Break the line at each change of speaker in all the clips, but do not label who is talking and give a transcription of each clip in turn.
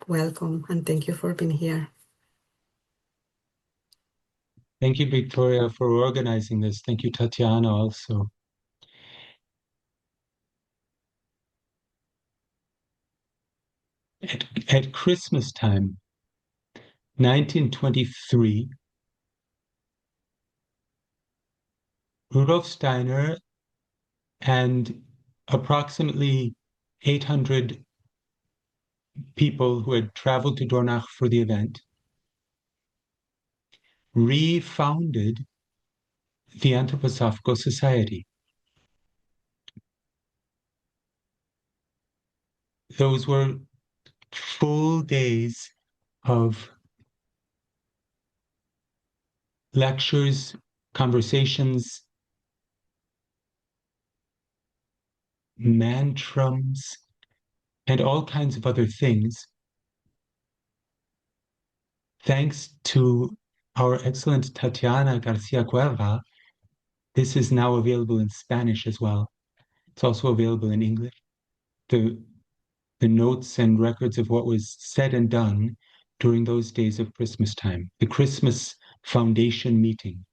welcome and thank you for being here.
Thank you, Victoria, for organizing this. Thank you, Tatiana, also. At Christmas time, 1923, Rudolf Steiner and approximately 800 people who had traveled to Dornach for the event refounded the Anthroposophical Society. Those were full days of lectures, conversations, mantrams, and all kinds of other things. Thanks to our excellent Tatiana Garcia Cuerva, this is now available in Spanish as well. It's also available in English. The notes and records of what was said and done during those days of Christmas time, the Christmas Foundation meeting.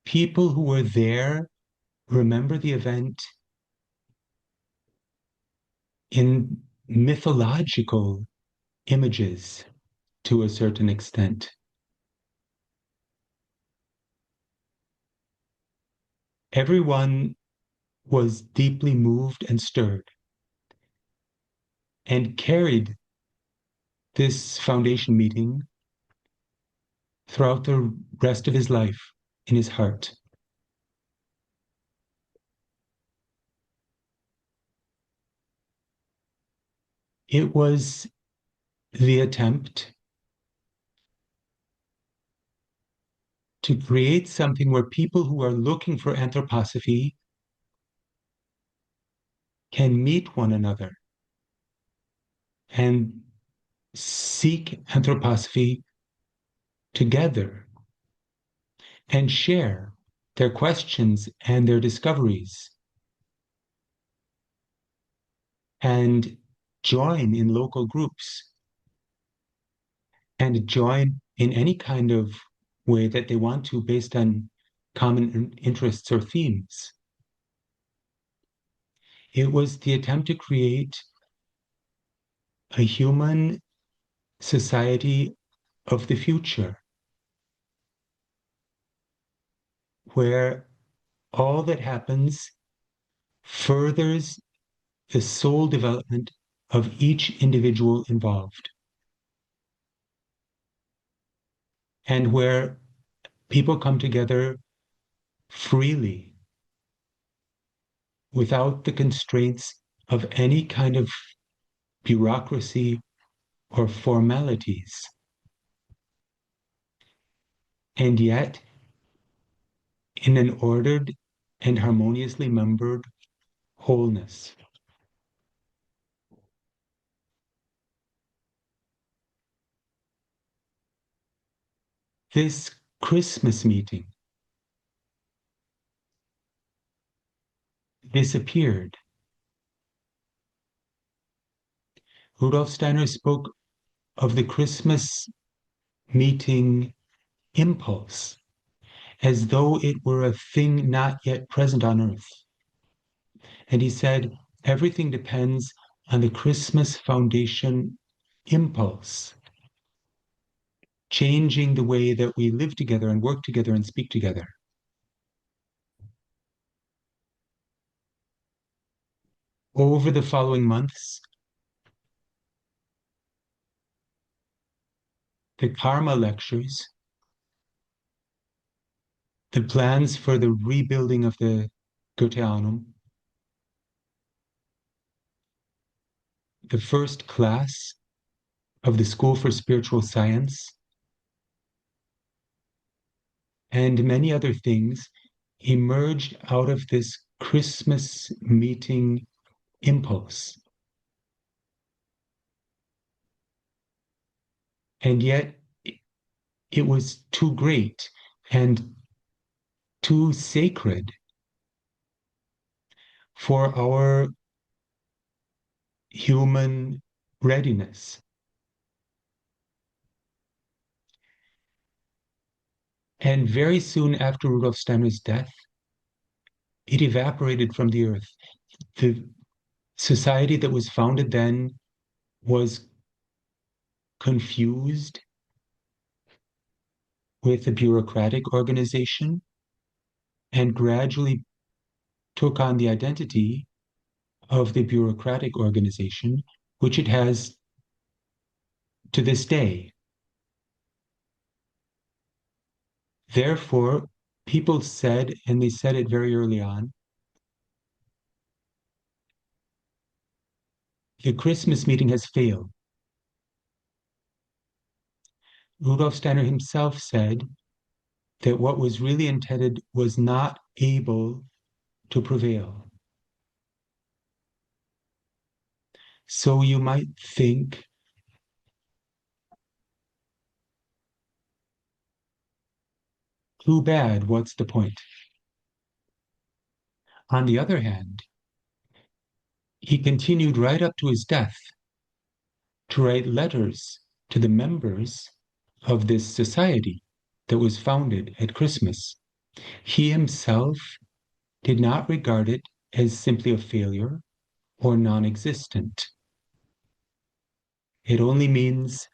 People who were there remember the event in mythological images to a certain extent. Everyone was deeply moved and stirred and carried this foundation meeting throughout the rest of his life in his heart. It was the attempt to create something where people who are looking for anthroposophy can meet one another and seek anthroposophy together and share their questions and their discoveries and join in local groups and join in any kind of way that they want to based on common interests or themes. It was the attempt to create a human society of the future where all that happens furthers the soul development of each individual involved, and where people come together freely without the constraints of any kind of bureaucracy or formalities, and yet in an ordered and harmoniously membered wholeness. This Christmas meeting disappeared. Rudolf Steiner spoke of the Christmas meeting impulse as though it were a thing not yet present on earth. And he said, everything depends on the Christmas Foundation impulse, changing the way that we live together and work together and speak together. Over the following months, the Karma lectures, the plans for the rebuilding of the Goetheanum, the first class of the School for Spiritual Science, and many other things emerged out of this Christmas meeting impulse. And yet it was too great and too sacred for our human readiness. And very soon after Rudolf Steiner's death, it evaporated from the earth. The society that was founded then was confused with the bureaucratic organization and gradually took on the identity of the bureaucratic organization, which it has to this day. Therefore, people said, and they said it very early on, the Christmas meeting has failed. Rudolf Steiner himself said that what was really intended was not able to prevail. So you might think, too bad, what's the point? On the other hand, he continued right up to his death to write letters to the members of this society that was founded at Christmas. He himself did not regard it as simply a failure or non-existent. It only means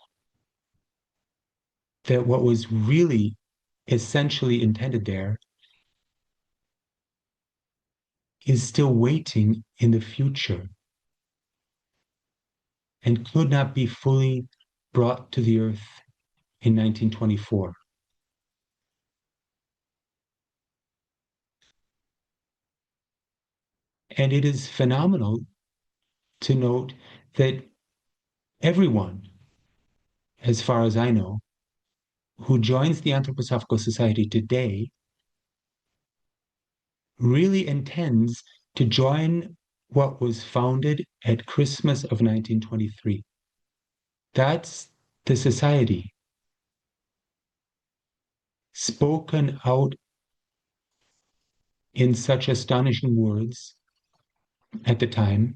that what was really essentially intended there is still waiting in the future and could not be fully brought to the earth in 1924. And it is phenomenal to note that everyone, as far as I know, who joins the Anthroposophical Society today really intends to join what was founded at Christmas of 1923. That's the society spoken out in such astonishing words at the time,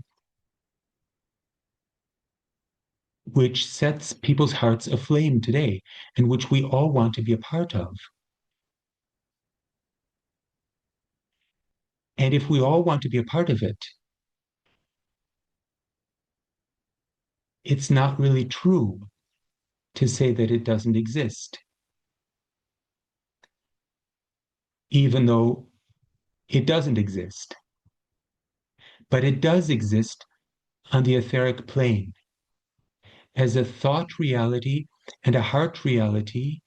which sets people's hearts aflame today, and which we all want to be a part of. And if we all want to be a part of it, it's not really true to say that it doesn't exist, even though it doesn't exist. But it does exist on the etheric plane as a thought reality and a heart reality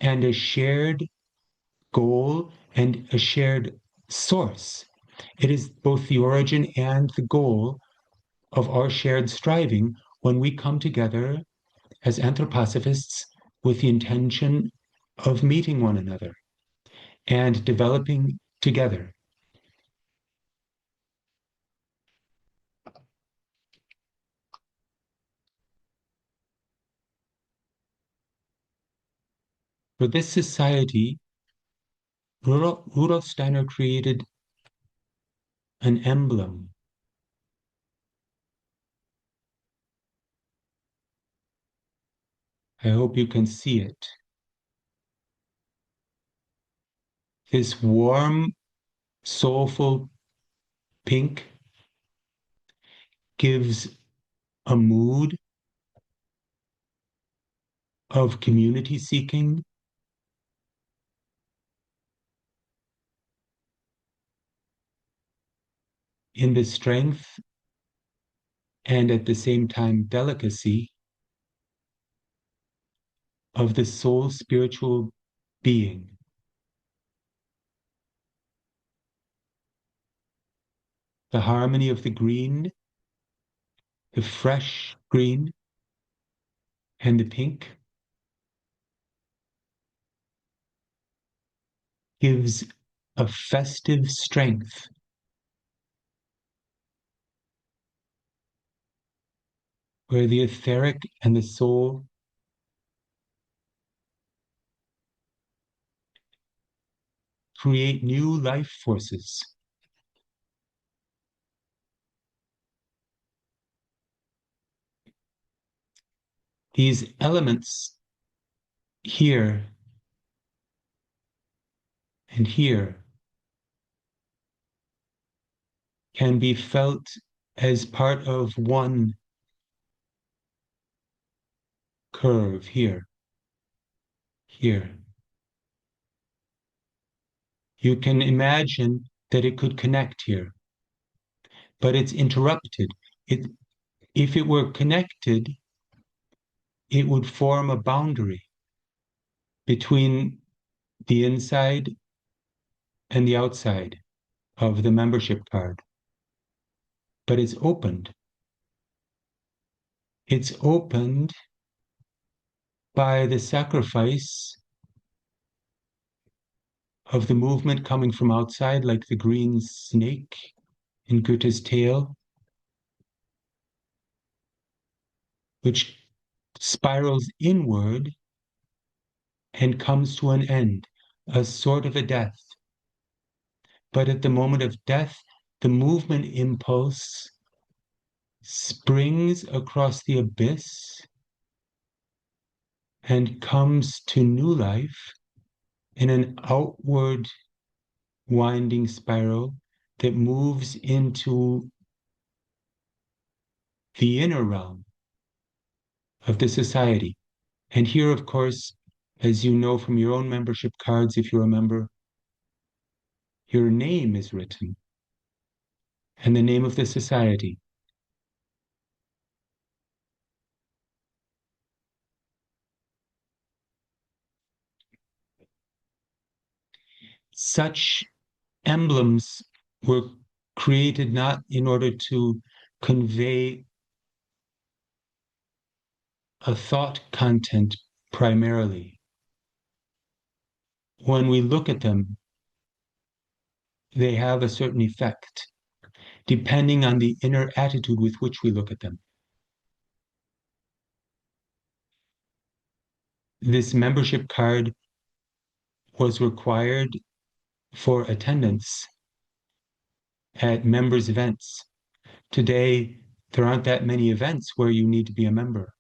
and a shared goal and a shared source. It is both the origin and the goal of our shared striving when we come together as anthroposophists with the intention of meeting one another and developing together. For this society, Rudolf Steiner created an emblem. I hope you can see it. This warm, soulful pink gives a mood of community seeking, in the strength and at the same time delicacy of the soul spiritual being. The harmony of the green, the fresh green, and the pink gives a festive strength where the etheric and the soul create new life forces. These elements here and here can be felt as part of one curve here. You can imagine that it could connect here, but it's interrupted. If it were connected, it would form a boundary between the inside and the outside of the membership card. But it's opened. It's opened by the sacrifice of the movement coming from outside, like the green snake in Goethe's tale, which spirals inward and comes to an end, a sort of a death. But at the moment of death, the movement impulse springs across the abyss and comes to new life in an outward winding spiral that moves into the inner realm of the society. And here, of course, as you know from your own membership cards, if you're a member, your name is written and the name of the society. Such emblems were created not in order to convey a thought content primarily. When we look at them, they have a certain effect, depending on the inner attitude with which we look at them. This membership card was required for attendance at members' events. Today, there aren't that many events where you need to be a member.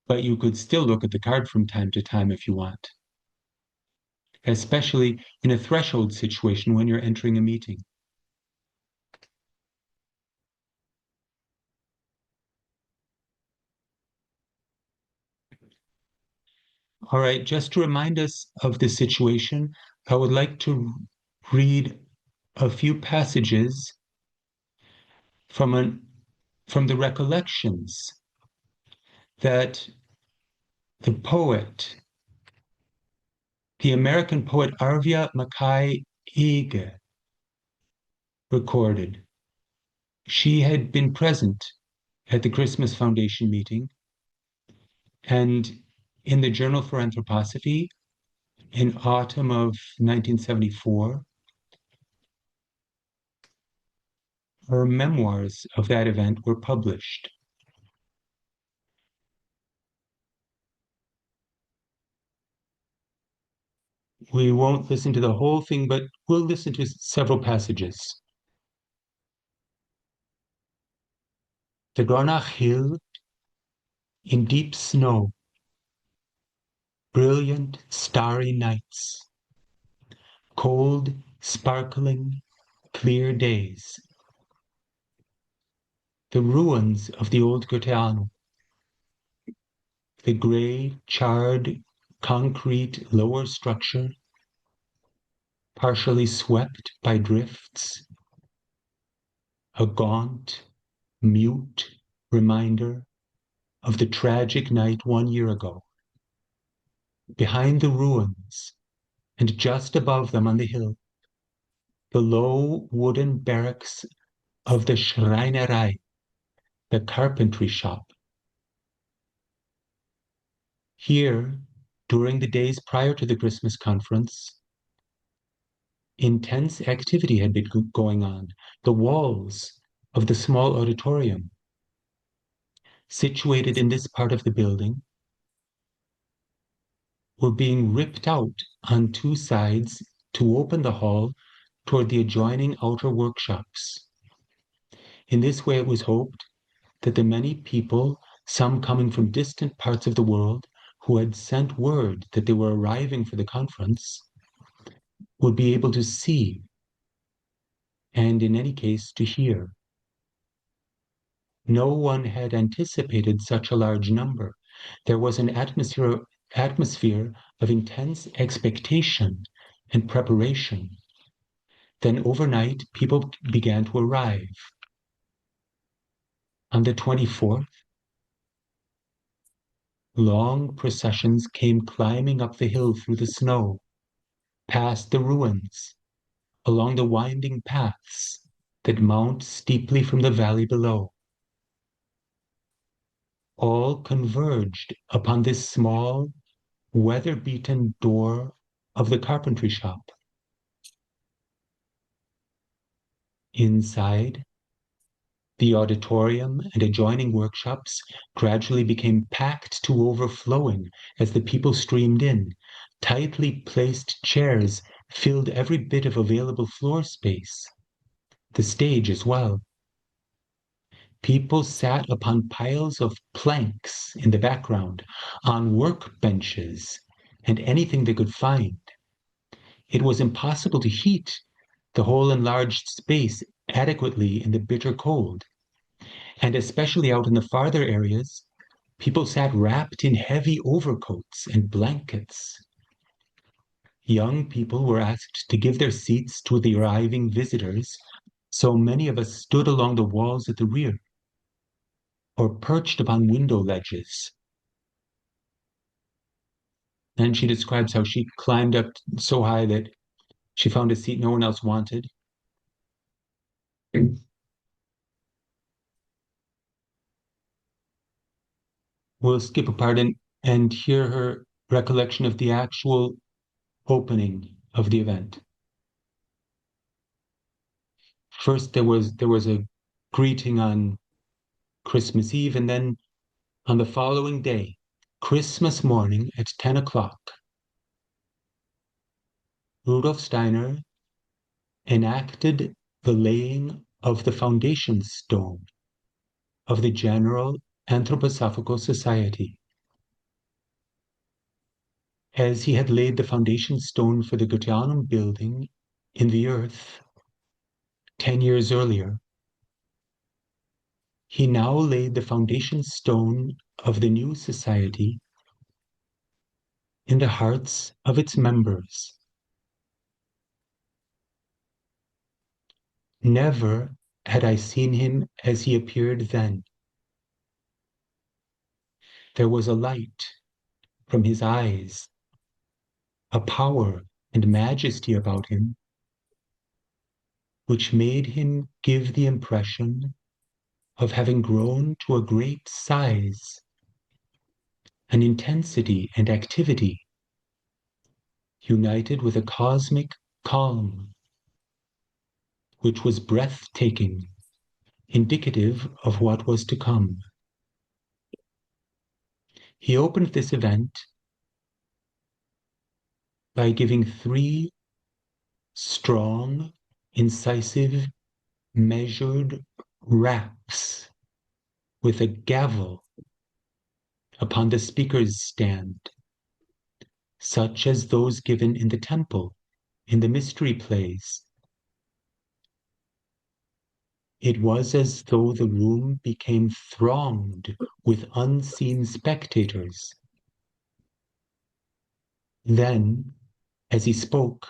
But you could still look at the card from time to time if you want, especially in a threshold situation when you're entering a meeting. All right, just to remind us of the situation, I would like to read a few passages from the recollections that the poet, the American poet Arvia Mackay Ige, recorded. She had been present at the Christmas Foundation meeting, and in the Journal for Anthroposophy in autumn of 1974, her memoirs of that event were published. We won't listen to the whole thing, but we'll listen to several passages. The Granach Hill in deep snow, brilliant starry nights, cold, sparkling, clear days. The ruins of the old Goetheanum, the gray, charred, concrete lower structure, partially swept by drifts, a gaunt, mute reminder of the tragic night 1 year ago. Behind the ruins, and just above them on the hill, the low wooden barracks of the Schreinerei, the carpentry shop. Here, during the days prior to the Christmas conference, intense activity had been going on. The walls of the small auditorium, situated in this part of the building, were being ripped out on two sides to open the hall toward the adjoining outer workshops. In this way, it was hoped that the many people, some coming from distant parts of the world, who had sent word that they were arriving for the conference, would be able to see, and in any case, to hear. No one had anticipated such a large number. There was an atmosphere of intense expectation and preparation. Then overnight, people began to arrive. On the 24th, long processions came climbing up the hill through the snow, past the ruins, along the winding paths that mount steeply from the valley below. All converged upon this small, weather-beaten door of the carpentry shop. Inside, the auditorium and adjoining workshops gradually became packed to overflowing as the people streamed in. Tightly placed chairs filled every bit of available floor space, the stage as well. People sat upon piles of planks in the background, on workbenches, and anything they could find. It was impossible to heat the whole enlarged space adequately in the bitter cold. And especially out in the farther areas, people sat wrapped in heavy overcoats and blankets. Young people were asked to give their seats to the arriving visitors, so many of us stood along the walls at the rear, or perched upon window ledges. And she describes how she climbed up so high that she found a seat no one else wanted. We'll skip a part and hear her recollection of the actual opening of the event. First, there was a greeting on Christmas Eve, and then on the following day, Christmas morning at 10 o'clock, Rudolf Steiner enacted the laying of the foundation stone of the General Anthroposophical Society. As he had laid the foundation stone for the Goetheanum building in the earth 10 years earlier, he now laid the foundation stone of the new society in the hearts of its members. Never had I seen him as he appeared then. There was a light from his eyes, a power and majesty about him, which made him give the impression of having grown to a great size, an intensity and activity, united with a cosmic calm, which was breathtaking, indicative of what was to come. He opened this event by giving 3 strong, incisive, measured raps with a gavel upon the speaker's stand, such as those given in the temple, in the mystery plays. It was as though the room became thronged with unseen spectators. Then, as he spoke,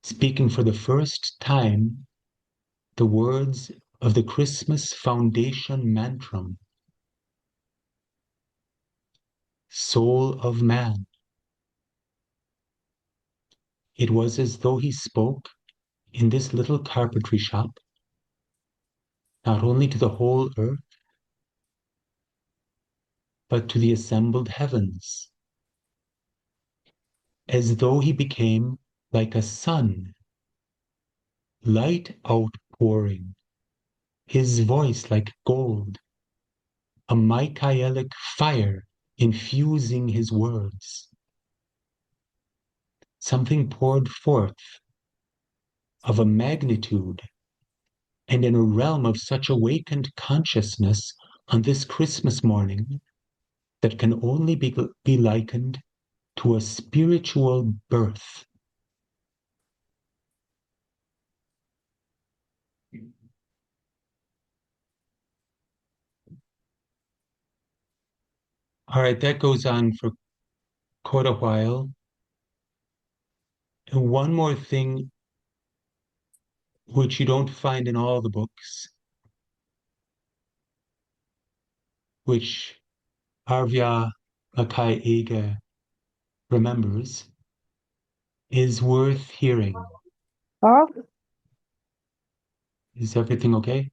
speaking for the first time the words of the Christmas Foundation mantram, soul of man, it was as though he spoke in this little carpentry shop, not only to the whole earth, but to the assembled heavens, as though he became like a sun, light outpouring, his voice like gold, a Michaelic fire infusing his words. Something poured forth of a magnitude and in a realm of such awakened consciousness on this Christmas morning that can only be likened to a spiritual birth. All right, that goes on for quite a while. And one more thing which you don't find in all the books, which Arvia Akai Ege remembers, is worth hearing. Is everything okay?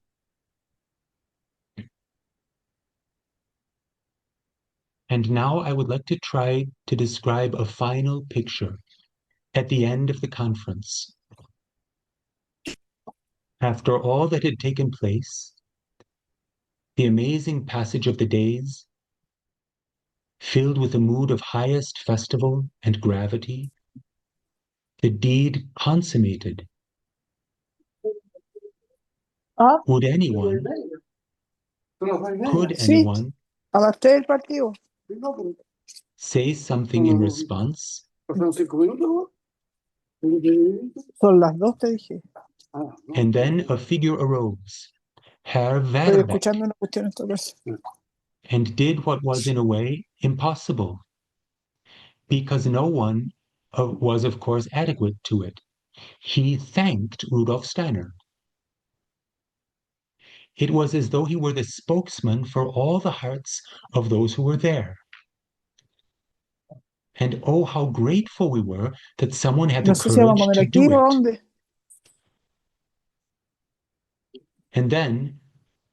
And now I would like to try to describe a final picture at the end of the conference. After all that had taken place, the amazing passage of the days, filled with a mood of highest festival and gravity, the deed consummated. Would anyone, could anyone say something in response? And then a figure arose, Herr Verbeck, and did what was in a way impossible, because no one was, of course, adequate to it. He thanked Rudolf Steiner. It was as though he were the spokesman for all the hearts of those who were there. And oh, how grateful we were that someone had the courage to do it. And then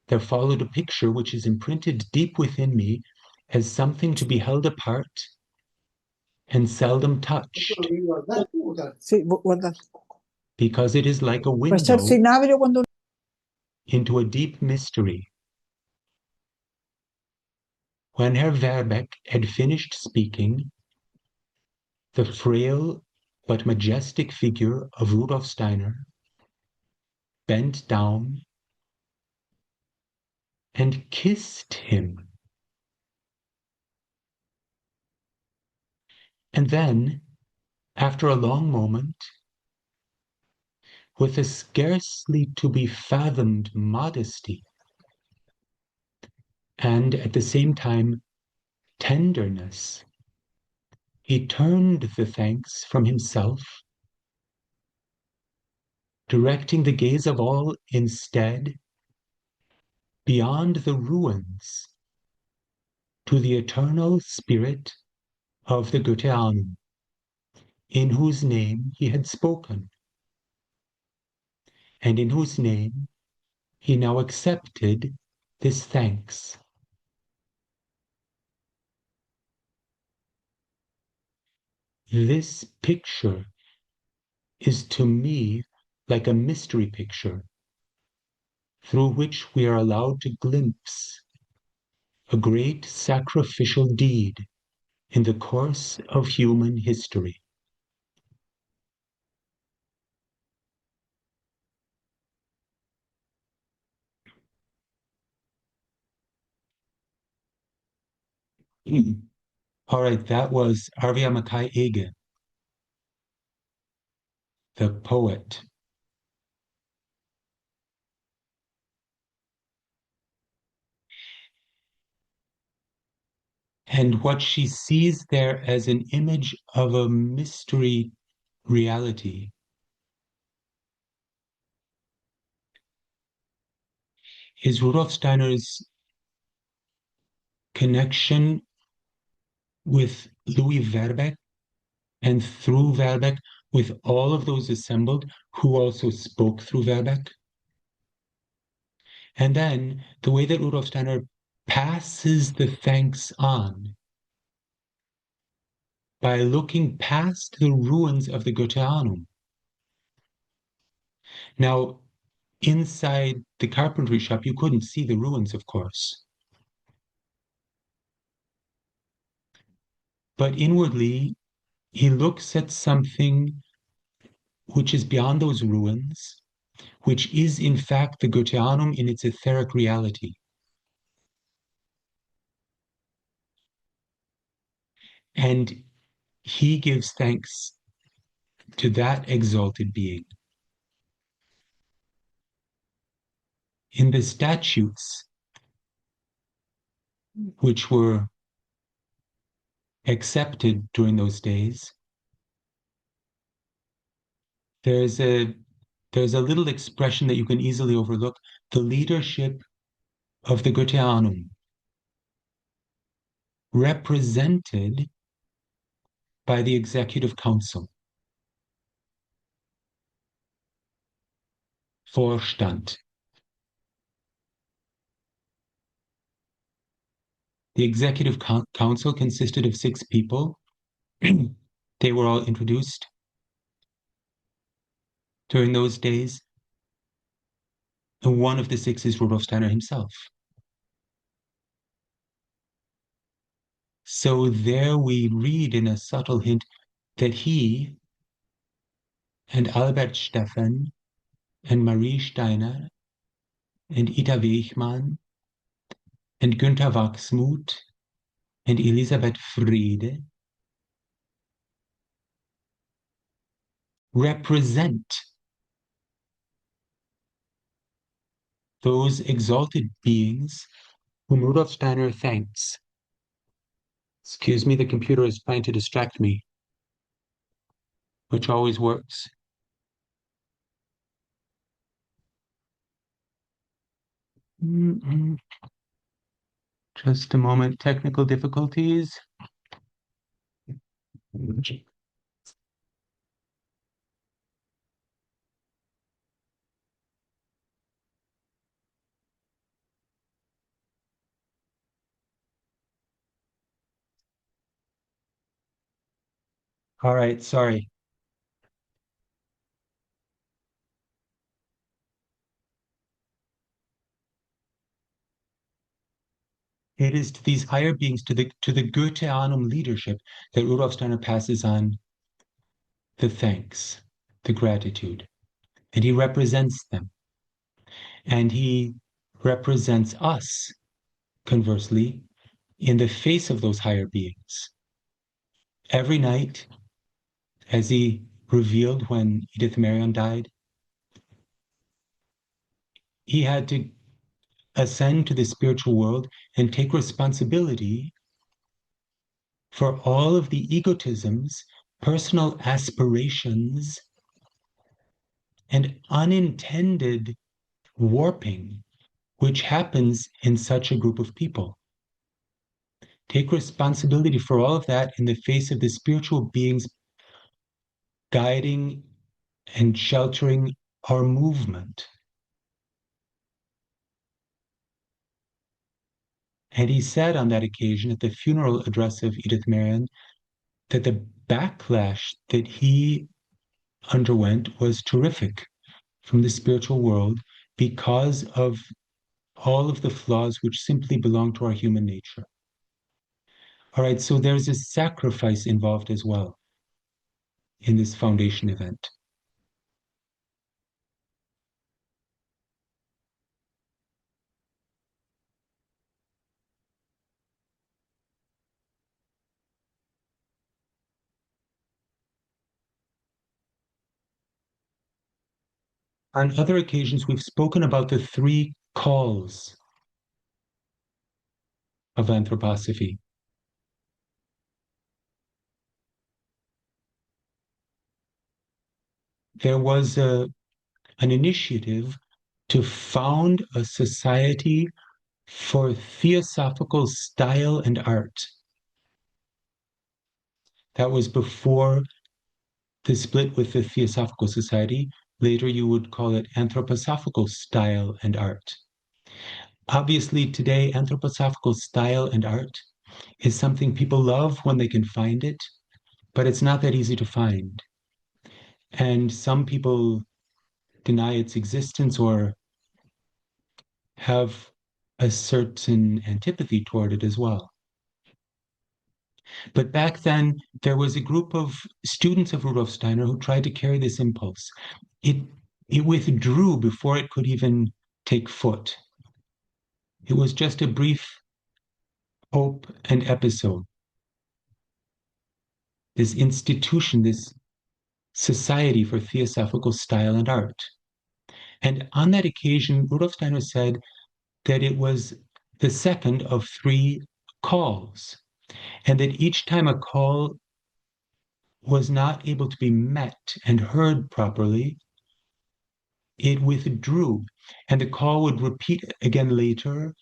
there followed a picture which is imprinted deep within me as something to be held apart and seldom touched, because it is like a window into a deep mystery. When Herr Verbeck had finished speaking, the frail but majestic figure of Rudolf Steiner bent down and kissed him. And then, after a long moment, with a scarcely to be fathomed modesty, and at the same time tenderness, he turned the thanks from himself, directing the gaze of all instead beyond the ruins to the eternal spirit of the Goetheanum, in whose name he had spoken, and in whose name he now accepted this thanks. This picture is to me like a mystery picture through which we are allowed to glimpse a great sacrificial deed in the course of human history. All right, that was Arvia Makai Ege, the poet. And what she sees there as an image of a mystery reality is Rudolf Steiner's connection with Louis Verbeck, and through Verbeck with all of those assembled who also spoke through Verbeck. And then the way that Rudolf Steiner passes the thanks on by looking past the ruins of the Goetheanum. Now, inside the carpentry shop, you couldn't see the ruins, of course. But inwardly, he looks at something which is beyond those ruins, which is in fact the Goetheanum in its etheric reality. And he gives thanks to that exalted being. In the statutes, which were accepted during those days, there's a little expression that you can easily overlook: the leadership of the Goetheanum, represented by the Executive Council, Vorstand. The Executive Council consisted of 6 people. They were all introduced during those days. And one of the 6 is Rudolf Steiner himself. So there we read in a subtle hint that he and Albert Steffen and Marie Steiner and Ida Weichmann and Günther Wachsmuth and Elisabeth Friede represent those exalted beings whom Rudolf Steiner thanks. Excuse me, the computer is trying to distract me, which always works. Just a moment, technical difficulties. All right, sorry. It is to these higher beings, to the Goetheanum leadership, that Rudolf Steiner passes on the thanks, the gratitude, and he represents them. And he represents us, conversely, in the face of those higher beings. Every night, as he revealed when Edith Marion died, he had to ascend to the spiritual world and take responsibility for all of the egotisms, personal aspirations, and unintended warping which happens in such a group of people. Take responsibility for all of that in the face of the spiritual beings guiding and sheltering our movement. And he said on that occasion at the funeral address of Edith Marion that the backlash that he underwent was terrific from the spiritual world because of all of the flaws which simply belong to our human nature. All right, so there's a sacrifice involved as well in this foundation event. On other occasions, we've spoken about the 3 calls of anthroposophy. There was an initiative to found a society for theosophical style and art. That was before the split with the Theosophical Society. Later, you would call it Anthroposophical Style and Art. Obviously, today, anthroposophical style and art is something people love when they can find it, but it's not that easy to find. And some people deny its existence or have a certain antipathy toward it as well. But back then, there was a group of students of Rudolf Steiner who tried to carry this impulse. It It withdrew before it could even take foot. It was just a brief hope and episode. This institution, this Society for Theosophical Style and Art. And on that occasion, Rudolf Steiner said that it was the second of three calls, and that each time a call was not able to be met and heard properly, it withdrew, and the call would repeat again later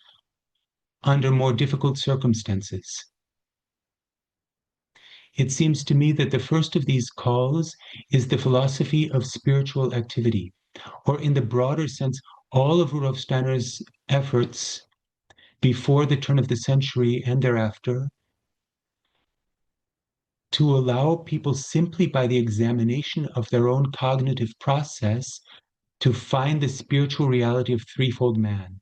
under more difficult circumstances. It seems to me that the first of these calls is the philosophy of spiritual activity, or in the broader sense, all of Rudolf Steiner's efforts before the turn of the century and thereafter to allow people simply by the examination of their own cognitive process to find the spiritual reality of threefold man.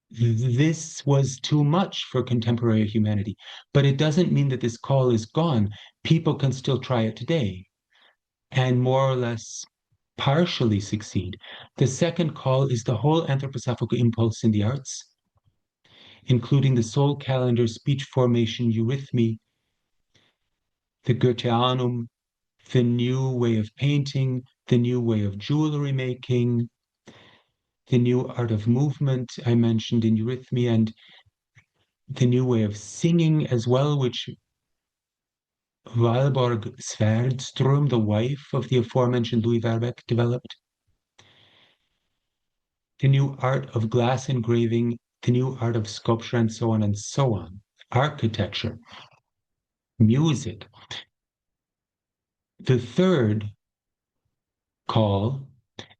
This was too much for contemporary humanity, but it doesn't mean that this call is gone. People can still try it today and more or less partially succeed. The second call is the whole anthroposophical impulse in the arts, including the soul calendar, speech formation, eurythmy, the Goetheanum, the new way of painting, the new way of jewelry making, the new art of movement I mentioned in eurythmy, and the new way of singing as well, which Valborg Sverdström, the wife of the aforementioned Louis Verbeck, developed. The new art of glass engraving, the new art of sculpture, and so on and so on. Architecture, music. The third call,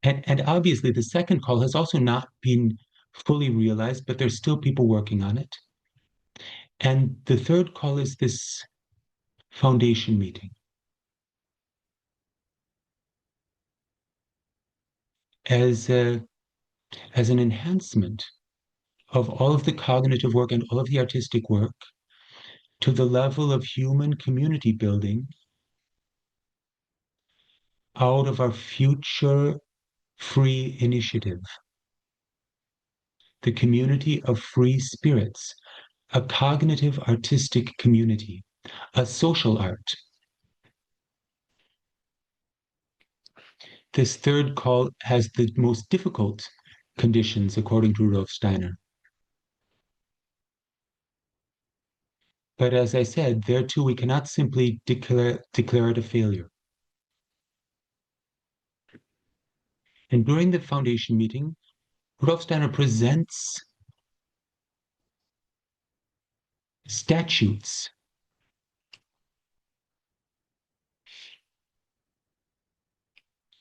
and obviously the second call has also not been fully realized, but there's still people working on it. And the third call is this foundation meeting. As an enhancement of all of the cognitive work and all of the artistic work to the level of human community building out of our future free initiative, the community of free spirits, a cognitive artistic community, a social art. This third call has the most difficult conditions, according to Rudolf Steiner. But as I said, there too, we cannot simply declare it a failure. And during the foundation meeting, Rudolf Steiner presents statutes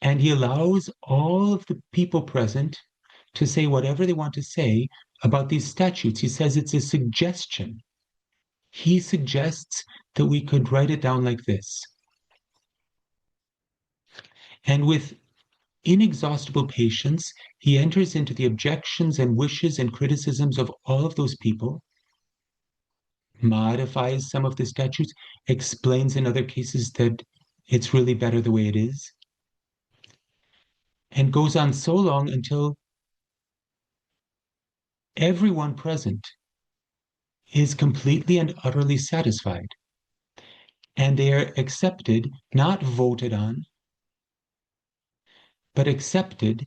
and he allows all of the people present to say whatever they want to say about these statutes. He says it's a suggestion. He suggests that we could write it down like this. And with inexhaustible patience, he enters into the objections and wishes and criticisms of all of those people, modifies some of the statutes, explains in other cases that it's really better the way it is, and goes on so long until everyone present is completely and utterly satisfied. And they are accepted, not voted on, but accepted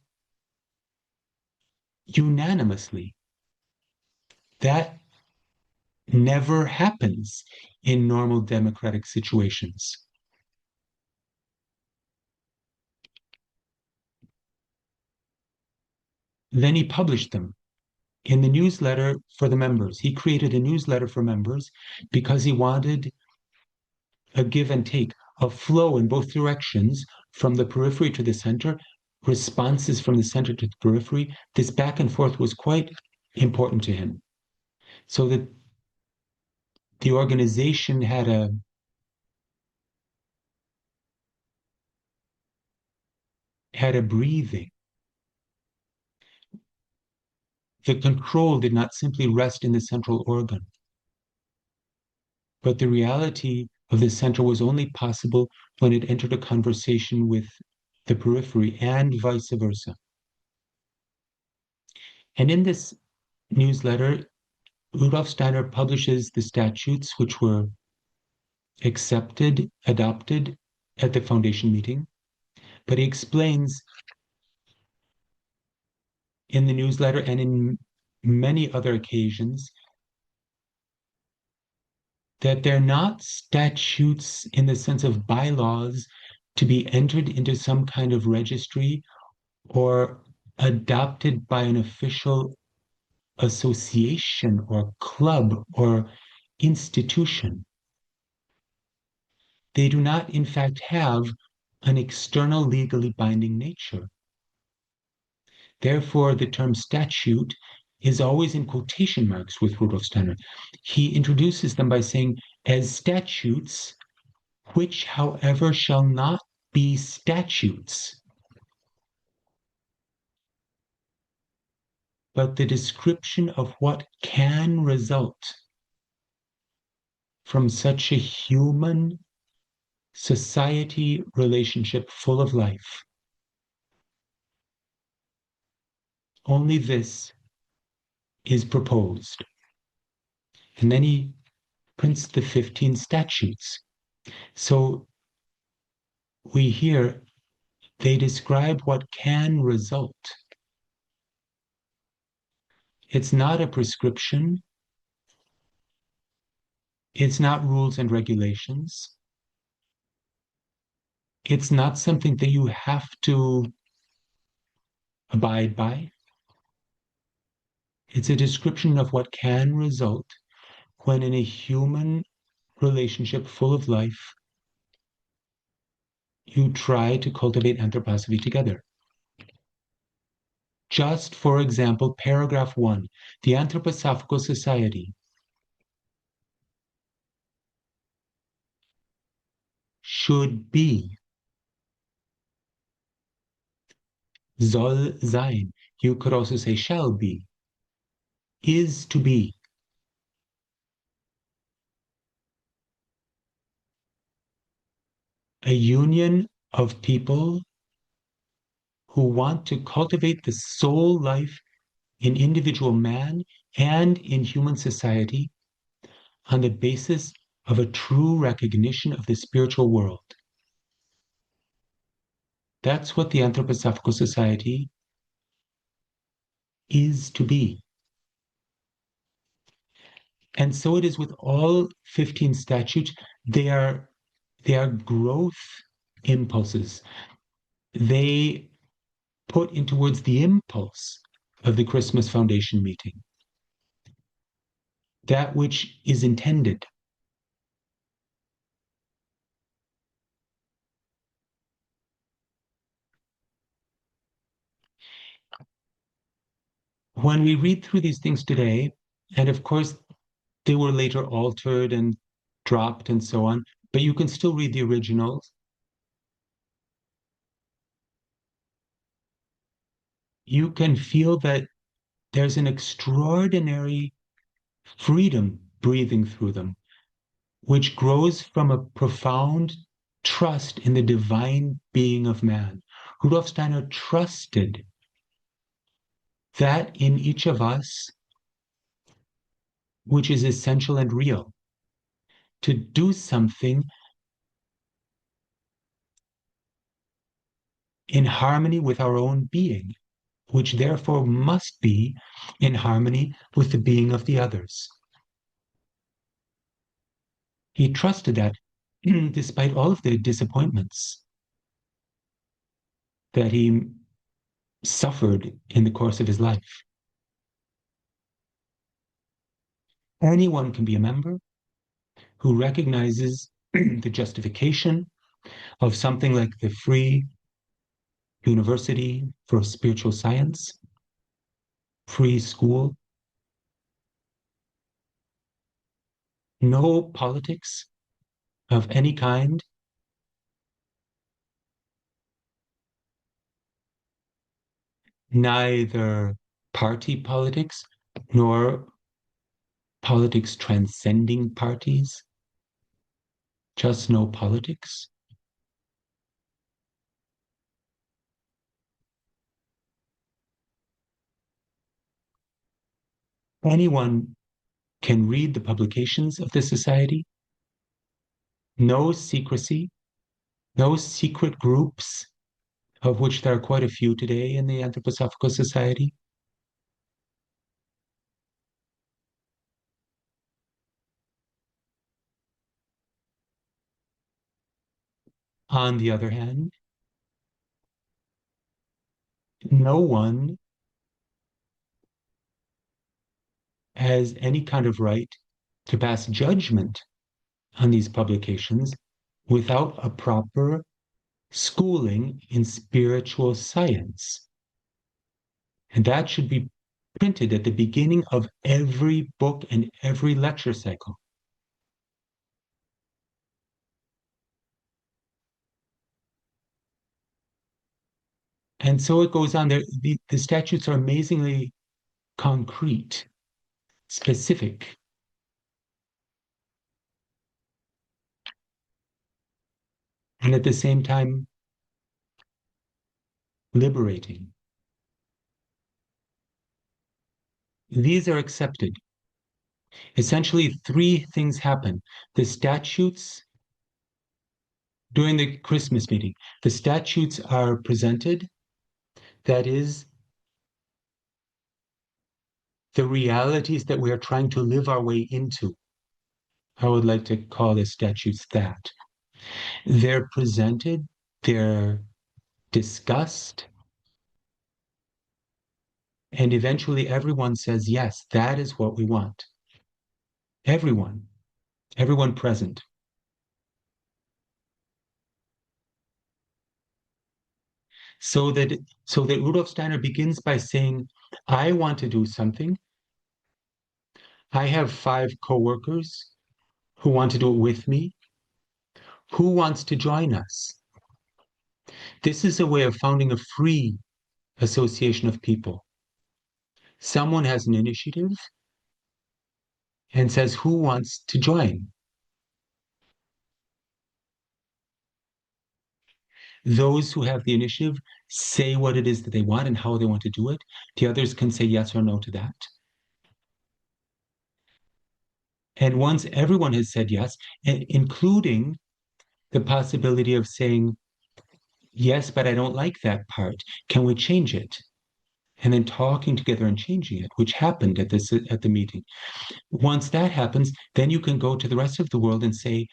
unanimously. That never happens in normal democratic situations. Then he published them in the newsletter for the members. He created a newsletter for members because he wanted a give and take, a flow in both directions from the periphery to the center, responses from the center to the periphery. This back and forth was quite important to him. So that the organization had a breathing. The control did not simply rest in the central organ, but the reality of the center was only possible when it entered a conversation with the periphery and vice versa. And in this newsletter, Rudolf Steiner publishes the statutes which were adopted at the foundation meeting, but he explains in the newsletter and in many other occasions that they're not statutes in the sense of bylaws to be entered into some kind of registry or adopted by an official association or club or institution. They do not, in fact, have an external legally binding nature. Therefore, the term statute is always in quotation marks with Rudolf Steiner. He introduces them by saying, as statutes, which, however, shall not be statutes, but the description of what can result from such a human society relationship full of life. Only this is proposed. And then he prints the 15 statutes. So we hear they describe what can result. It's not a prescription. It's not rules and regulations. It's not something that you have to abide by. It's a description of what can result when in a human relationship full of life, you try to cultivate anthroposophy together. Just for example, paragraph 1, the Anthroposophical Society should be, soll sein. You could also say shall be, is to be. A union of people who want to cultivate the soul life in individual man and in human society on the basis of a true recognition of the spiritual world. That's what the Anthroposophical Society is to be. And so it is with all 15 statutes. They are growth impulses. They put into words the impulse of the Christmas Foundation meeting, that which is intended. When we read through these things today, and of course, they were later altered and dropped and so on, but you can still read the originals. You can feel that there's an extraordinary freedom breathing through them, which grows from a profound trust in the divine being of man. Rudolf Steiner trusted that in each of us, which is essential and real, to do something in harmony with our own being, which therefore must be in harmony with the being of the others. He trusted that despite all of the disappointments that he suffered in the course of his life. Anyone can be a member who recognizes the justification of something like the free university for spiritual science, free school, no politics of any kind, neither party politics nor politics transcending parties, just no politics? Anyone can read the publications of the society. No secrecy, no secret groups, of which there are quite a few today in the Anthroposophical Society. On the other hand, no one has any kind of right to pass judgment on these publications without a proper schooling in spiritual science. And that should be printed at the beginning of every book and every lecture cycle. And so it goes on. The statutes are amazingly concrete, specific, and at the same time, liberating. These are accepted. Essentially, three things happen. The statutes during the Christmas meeting, the statutes are presented. That is, the realities that we are trying to live our way into. I would like to call the statutes that. They're presented, they're discussed, and eventually everyone says, yes, that is what we want. Everyone present. So that Rudolf Steiner begins by saying, I want to do something. I have 5 coworkers who want to do it with me. Who wants to join us? This is a way of founding a free association of people. Someone has an initiative and says, who wants to join? Those who have the initiative say what it is that they want and how they want to do it. The others can say yes or no to that. And once everyone has said yes, including the possibility of saying, yes, but I don't like that part. Can we change it? And then talking together and changing it, which happened at the meeting. Once that happens, then you can go to the rest of the world and say,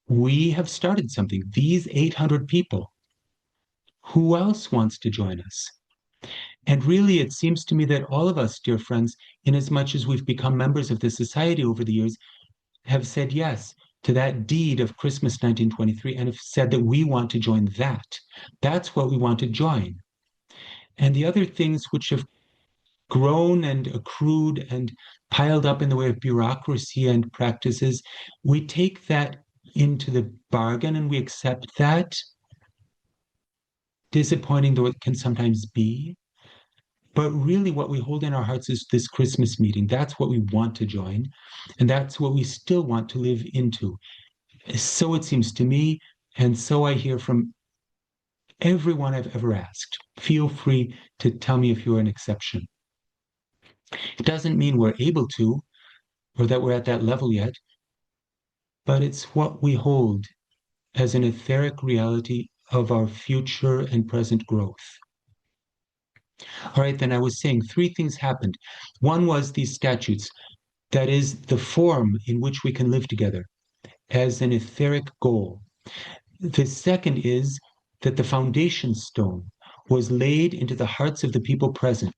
we have started something. These 800 people, who else wants to join us? And really, it seems to me that all of us, dear friends, in as much as we've become members of the society over the years, have said yes to that deed of Christmas 1923 and have said that we want to join that. That's what we want to join. And the other things which have grown and accrued and piled up in the way of bureaucracy and practices, we take that into the bargain and we accept that, disappointing though it can sometimes be. But really, what we hold in our hearts is this Christmas meeting. That's what we want to join. And that's what we still want to live into. So it seems to me, and so I hear from everyone I've ever asked. Feel free to tell me if you're an exception. It doesn't mean we're able to, or that we're at that level yet, but it's what we hold as an etheric reality of our future and present growth. All right, then I was saying 3 things happened. One was these statutes, that is the form in which we can live together as an etheric goal. The second is that the foundation stone was laid into the hearts of the people present.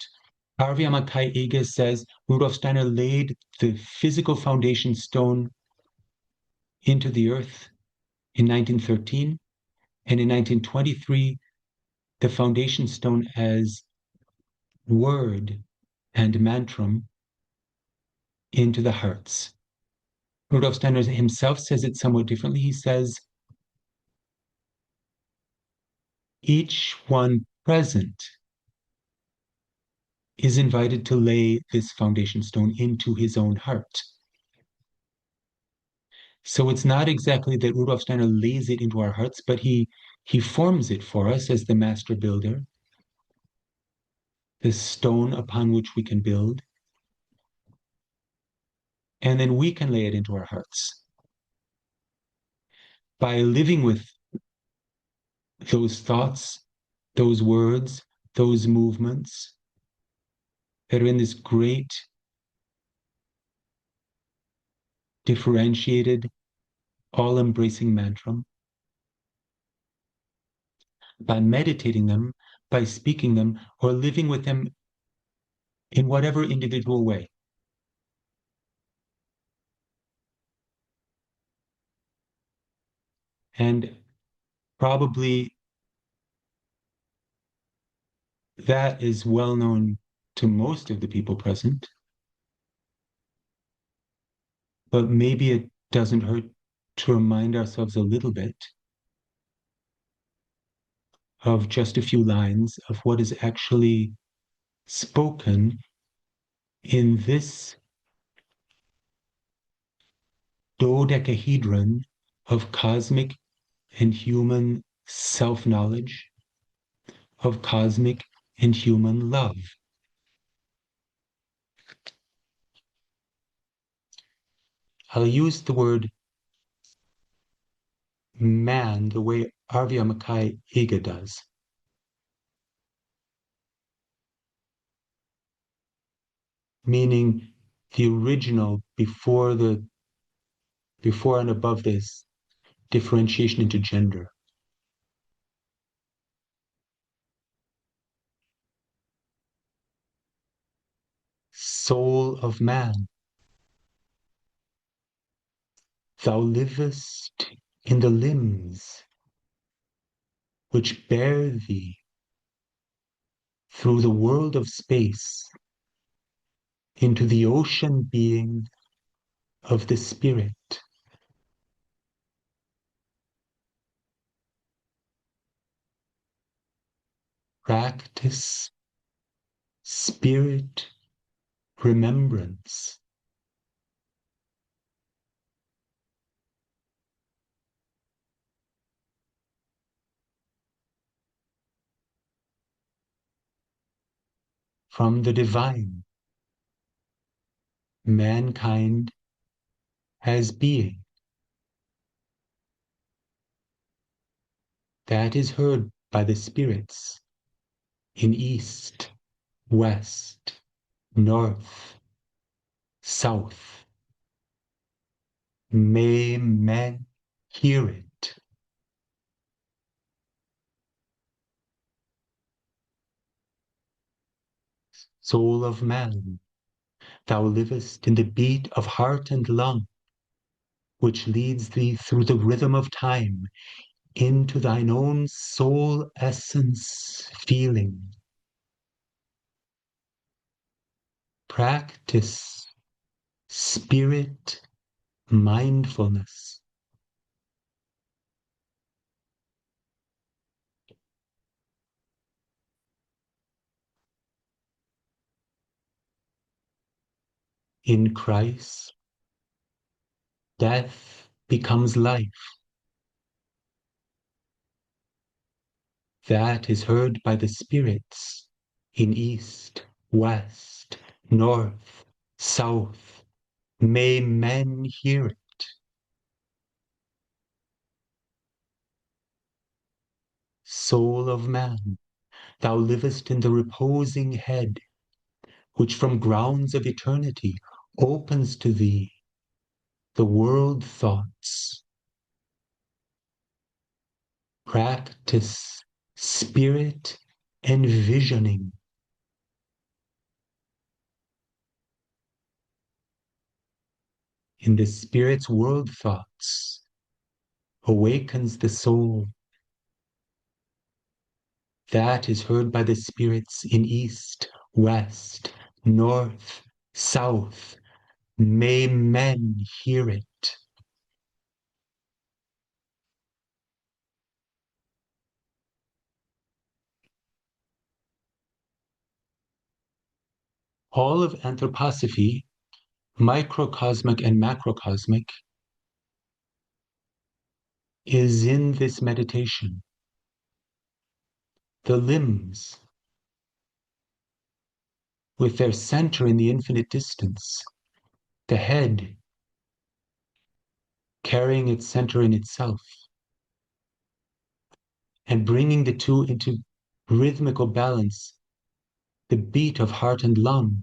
Harvey Amakai Ege says Rudolf Steiner laid the physical foundation stone into the earth in 1913, and in 1923, the foundation stone as word and mantram into the hearts. Rudolf Steiner himself says it somewhat differently. He says, each one present is invited to lay this foundation stone into his own heart. So it's not exactly that Rudolf Steiner lays it into our hearts, but he forms it for us as the master builder, the stone upon which we can build, and then we can lay it into our hearts. By living with those thoughts, those words, those movements that are in this great, differentiated, all-embracing mantra, by meditating them, by speaking them, or living with them in whatever individual way. And probably that is well known to most of the people present, but maybe it doesn't hurt to remind ourselves a little bit of just a few lines of what is actually spoken in this dodecahedron of cosmic and human self-knowledge, of cosmic and human love. I'll use the word man the way Arvia Mackay Higa does. Meaning the original before and above this differentiation into gender. Soul of man, thou livest in the limbs which bear thee through the world of space into the ocean being of the spirit. Practice, spirit, remembrance. From the divine, mankind has being. That is heard by the spirits in east, west, north, south. May men hear it. Soul of man, thou livest in the beat of heart and lung, which leads thee through the rhythm of time into thine own soul essence feeling. Practice spirit mindfulness. In Christ, death becomes life. That is heard by the spirits in east, west, north, south. May men hear it. Soul of man, thou livest in the reposing head, which from grounds of eternity opens to thee the world thoughts. Practice spirit envisioning. In the spirit's world thoughts awakens the soul. That is heard by the spirits in east, west, north, south. May men hear it. All of anthroposophy, microcosmic and macrocosmic, is in this meditation. The limbs, with their center in the infinite distance, the head carrying its center in itself, and bringing the two into rhythmical balance, the beat of heart and lung,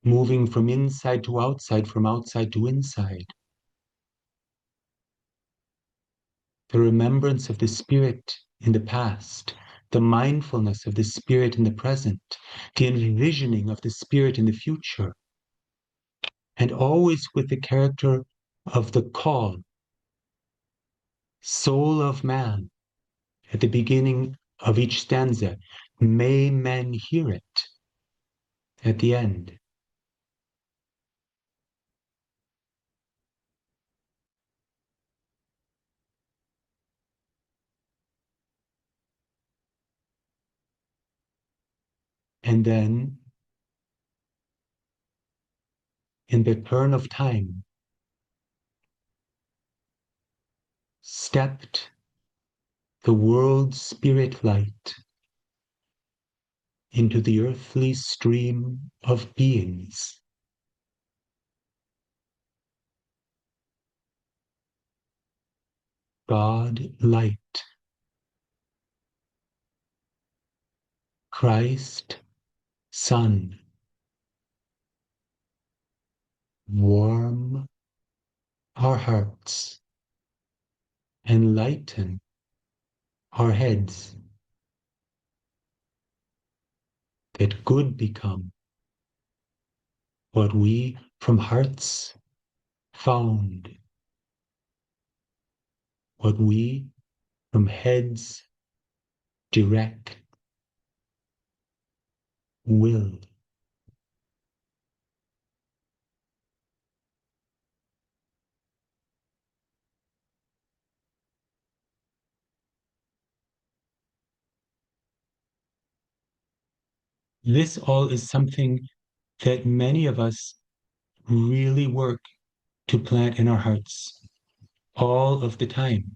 moving from inside to outside, from outside to inside. The remembrance of the spirit in the past, the mindfulness of the spirit in the present, the envisioning of the spirit in the future, and always with the character of the call, soul of man, at the beginning of each stanza, may men hear it at the end. And then, in the turn of time, stepped the world's spirit light into the earthly stream of beings. God light, Christ Son, warm our hearts, enlighten our heads, that good become what we from hearts found, what we from heads direct will. This all is something that many of us really work to plant in our hearts all of the time.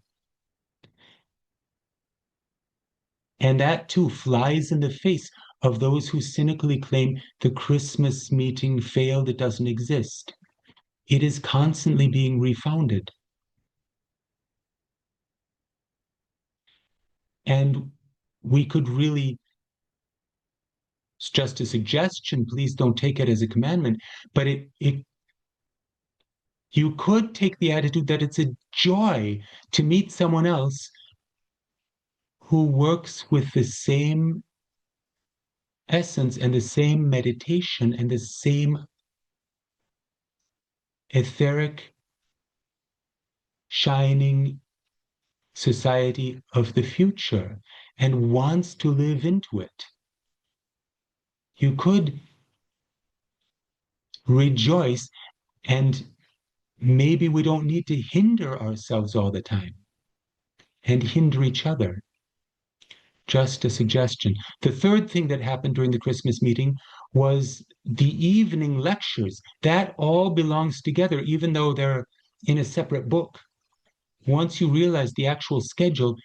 And that too flies in the face of those who cynically claim the Christmas meeting failed, it doesn't exist. It is constantly being refounded. And we could really, it's just a suggestion, please don't take it as a commandment, but you could take the attitude that it's a joy to meet someone else who works with the same essence and the same meditation and the same etheric, shining society of the future and wants to live into it. You could rejoice, and maybe we don't need to hinder ourselves all the time and hinder each other. Just a suggestion. The third thing that happened during the Christmas meeting was the evening lectures. That all belongs together, even though they're in a separate book. Once you realize the actual schedule,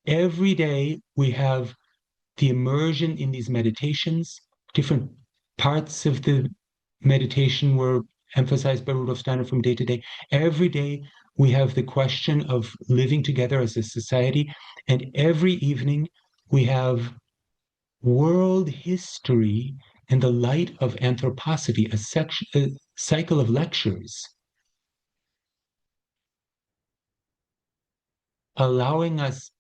every day we have the immersion in these meditations. Different parts of the meditation were emphasized by Rudolf Steiner from day to day. Every day we have the question of living together as a society, and every evening we have world history in the light of Anthroposophy, a cycle of lectures, allowing us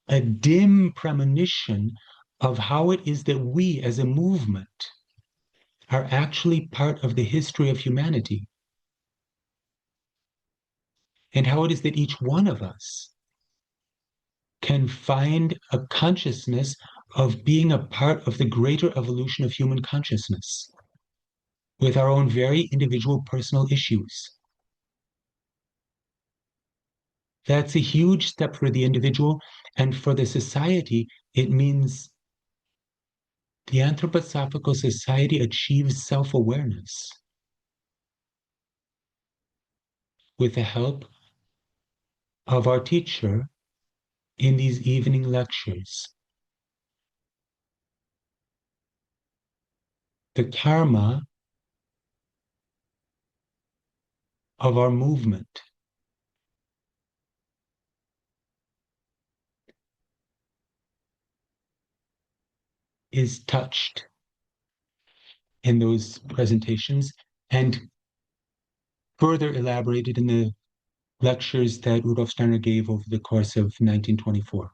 a dim premonition of how it is that we as a movement are actually part of the history of humanity, and how it is that each one of us can find a consciousness of being a part of the greater evolution of human consciousness with our own very individual personal issues. That's a huge step for the individual, and for the society, it means the Anthroposophical Society achieves self-awareness with the help of our teacher in these evening lectures. The karma of our movement. Is touched in those presentations and further elaborated in the lectures that Rudolf Steiner gave over the course of 1924.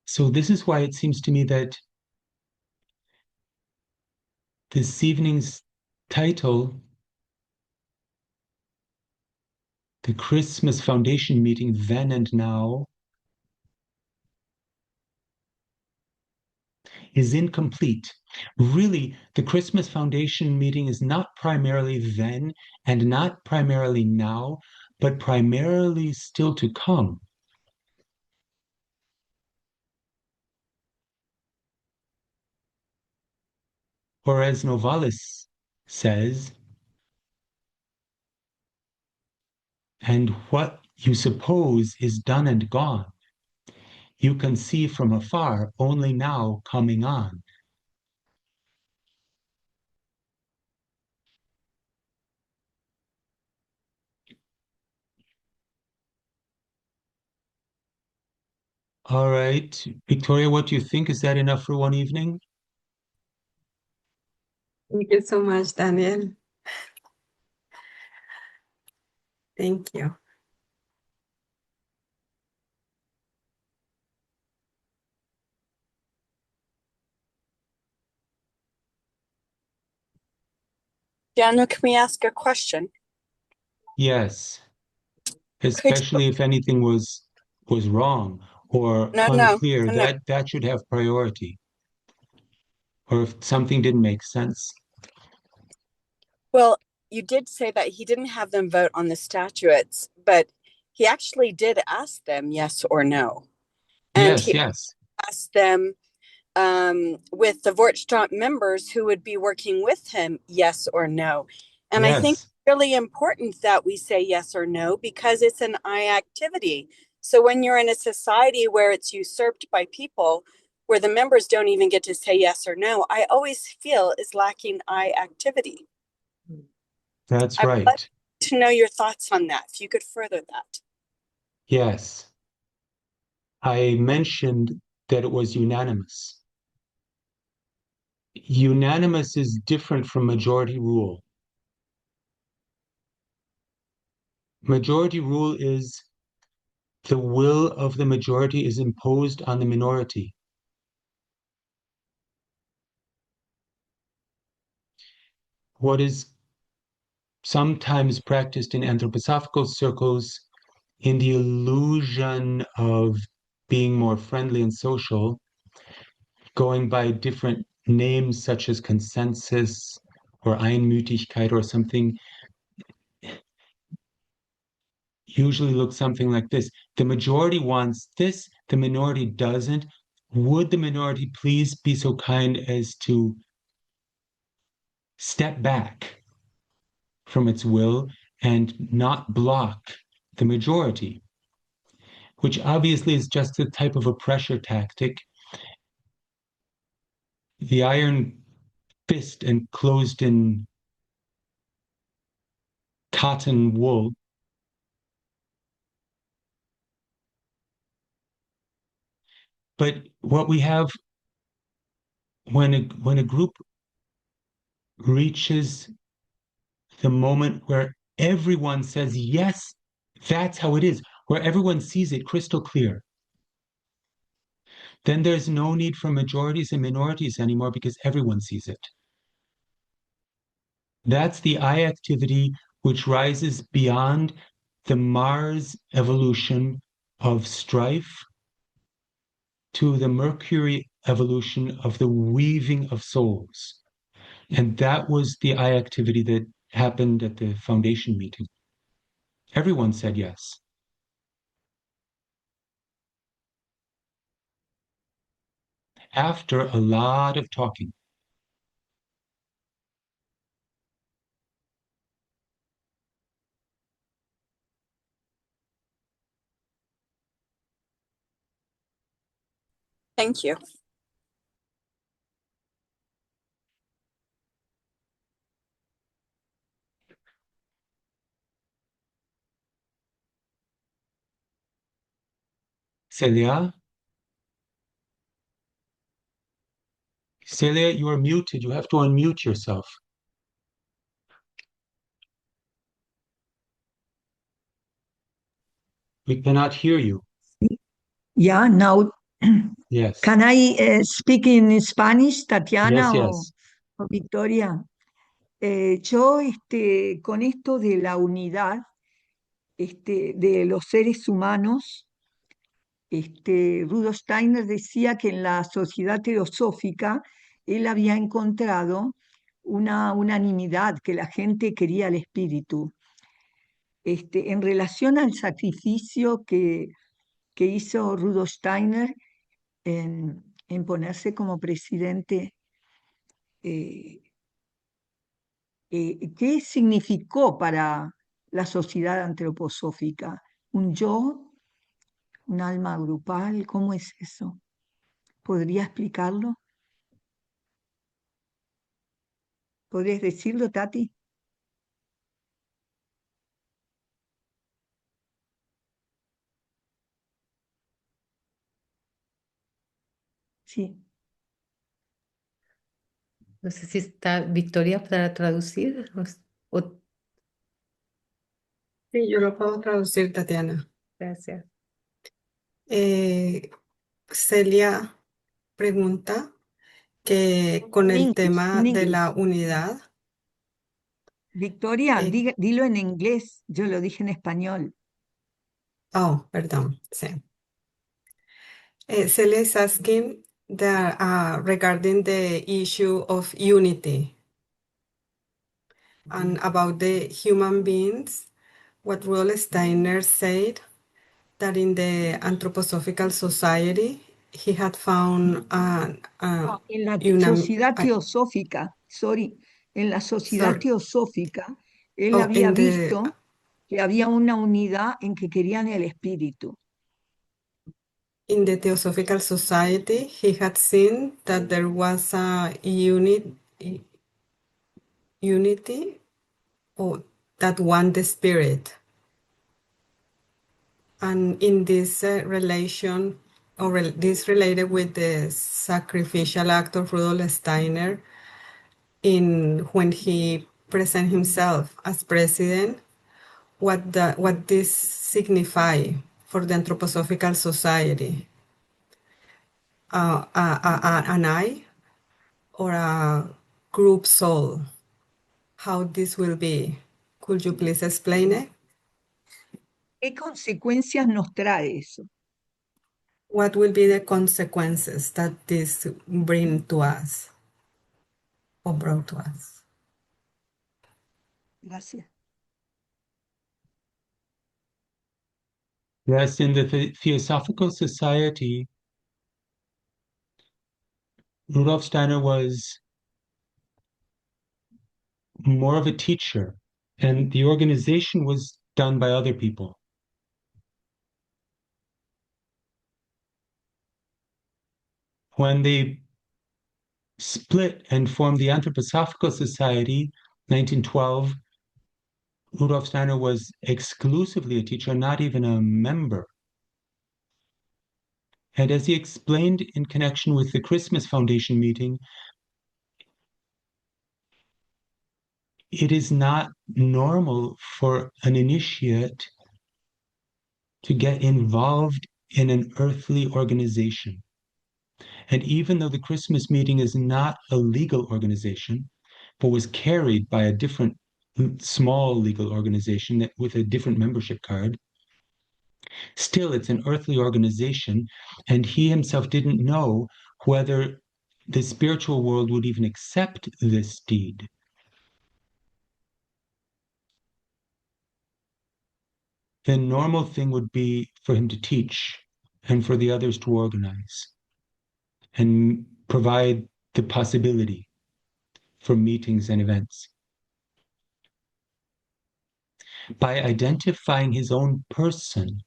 So this is why it seems to me that this evening's title, the Christmas Foundation meeting, Then and Now, is incomplete. Really, the Christmas Foundation meeting is not primarily then and not primarily now, but primarily still to come. Or as Novalis says, and what you suppose is done and gone, you can see from afar only now coming on. All right, Victoria, what do you think? Is that enough for one evening?
Thank you so much, Daniel. Thank you.
Daniel, can we ask a question?
Yes, especially if anything was wrong or unclear.
No.
That should have priority. Or if something didn't make sense.
Well, you did say that he didn't have them vote on the statutes, but he actually did ask them yes or no. And he asked them with the Vortstadt members who would be working with him, yes or no. And I think it's really important that we say yes or no because it's an I activity. So when you're in a society where it's usurped by people, where the members don't even get to say yes or no, I always feel is lacking I activity.
That's right.
I'd like to know your thoughts on that, if you could further that.
Yes. I mentioned that it was unanimous. Unanimous is different from majority rule. Majority rule is the will of the majority is imposed on the minority. What is sometimes practiced in anthroposophical circles in the illusion of being more friendly and social, going by different names such as consensus or Einmütigkeit or something, usually looks something like this. The majority wants this, the minority doesn't. Would the minority please be so kind as to step back from its will and not block the majority, which obviously is just a type of a pressure tactic. The iron fist enclosed in cotton wool. But what we have when a group reaches the moment where everyone says, yes, that's how it is, where everyone sees it crystal clear, then there's no need for majorities and minorities anymore because everyone sees it. That's the I activity which rises beyond the Mars evolution of strife to the Mercury evolution of the weaving of souls. And that was the I activity that happened at the foundation meeting. Everyone said yes. after a lot of talking.
Thank you.
Celia? Celia, you are muted. You have to unmute yourself. We cannot hear you.
Yeah, now,
Yes.
can I speak in Spanish, Tatiana
Yes,
o,
yes.
o Victoria? Yo, con esto de la unidad de los seres humanos, Rudolf Steiner decía que en la sociedad teosófica él había encontrado una unanimidad, que la gente quería al espíritu. En relación al sacrificio que hizo Rudolf Steiner en ponerse como presidente, ¿qué significó para la sociedad antroposófica? ¿Un yo? ¿Un alma grupal? ¿Cómo es eso? ¿Podría explicarlo? ¿Podrías decirlo, Tati? Sí.
No sé si está Victoria para traducir.
Sí, yo lo puedo traducir, Tatiana.
Gracias.
Celia pregunta que con
In
el
English,
tema
in
de
English.
la unidad,
Victoria,
eh,
dilo en inglés, yo lo dije en español.
oh, perdón, sí. Celia is asking regarding the issue of unity and about the human beings, what Rudolf Steiner said that in the Anthroposophical Society he had found
No, en la
unam-
sociedad
I-
teosófica, sorry, en la sociedad
sorry,
teosófica, él
oh,
había visto que había una unidad en que querían el espíritu.
in the Theosophical Society he had seen that there was a unity or that one the spirit. And in this relation, or this related with the sacrificial act of Rudolf Steiner, when he present himself as president, what this signify for the Anthroposophical Society? An I or a group soul? How this will be? Could you please explain it?
¿Qué consecuencias nos trae eso?
What will be the consequences that this bring to us or brought to us?
Gracias.
Yes, in the Theosophical Society, Rudolf Steiner was more of a teacher, and the organization was done by other people. When they split and formed the Anthroposophical Society, 1912, Rudolf Steiner was exclusively a teacher, not even a member. And as he explained in connection with the Christmas Foundation meeting, it is not normal for an initiate to get involved in an earthly organization. And even though the Christmas meeting is not a legal organization, but was carried by a different small legal organization with a different membership card, still it's an earthly organization, and he himself didn't know whether the spiritual world would even accept this deed. The normal thing would be for him to teach and for the others to organize. and provide the possibility for meetings and events. By identifying his own person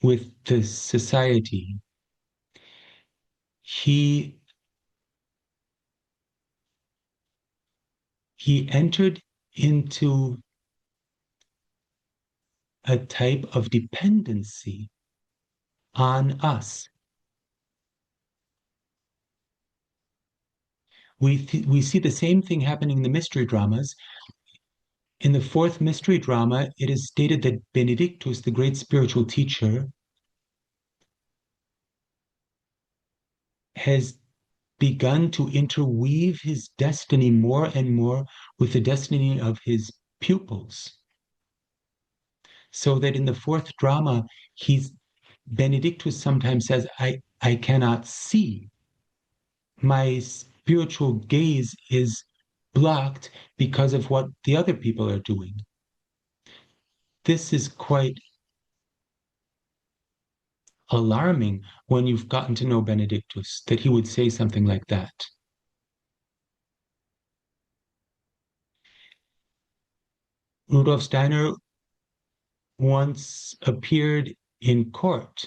with the society, he entered into a type of dependency on us. We see the same thing happening in the mystery dramas. In the fourth mystery drama, it is stated that Benedictus, the great spiritual teacher, has begun to interweave his destiny more and more with the destiny of his pupils. So that in the fourth drama, Benedictus sometimes says, I cannot see. My spiritual gaze is blocked because of what the other people are doing. This is quite alarming when you've gotten to know Benedictus, that he would say something like that. Rudolf Steiner once appeared in court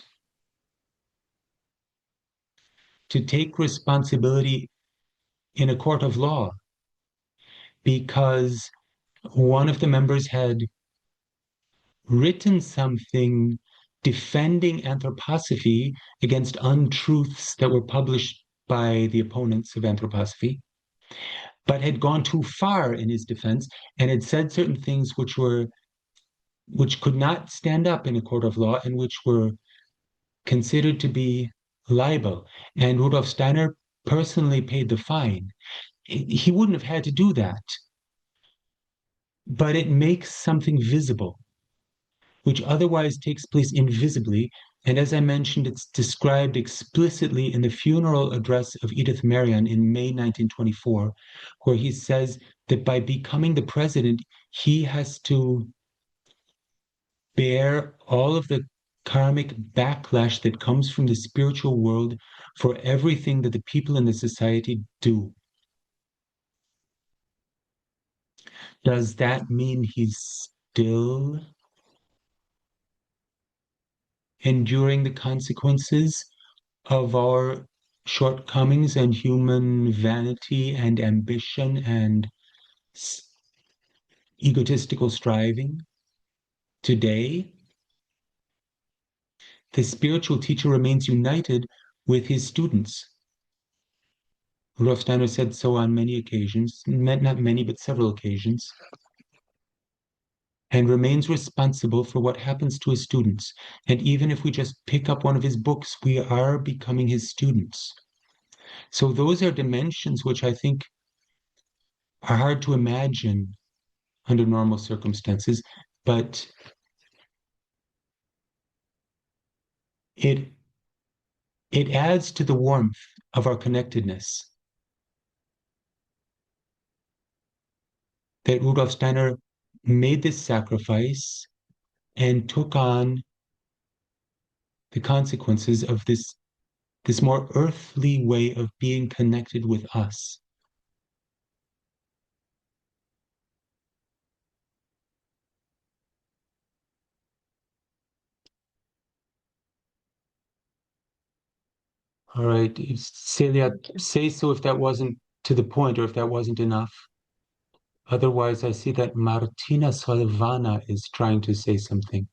to take responsibility in a court of law because one of the members had written something defending anthroposophy against untruths that were published by the opponents of anthroposophy, but had gone too far in his defense and had said certain things which could not stand up in a court of law and which were considered to be libel. And Rudolf Steiner personally paid the fine. He wouldn't have had to do that, but it makes something visible, which otherwise takes place invisibly. And as I mentioned, it's described explicitly in the funeral address of Edith Marion in May 1924, where he says that by becoming the president, he has to bear all of the karmic backlash that comes from the spiritual world for everything that the people in the society do. Does that mean he's still enduring the consequences of our shortcomings and human vanity and ambition and egotistical striving today? The spiritual teacher remains united with his students. Rudolf Steiner said so on many occasions, not many, but several occasions, and remains responsible for what happens to his students. And even if we just pick up one of his books, we are becoming his students. So those are dimensions which I think are hard to imagine under normal circumstances, but it adds to the warmth of our connectedness that Rudolf Steiner made this sacrifice and took on the consequences of this more earthly way of being connected with us. All right, Celia, say so if that wasn't to the point or if that wasn't enough. Otherwise, I see that Martina Solvana is trying to say something.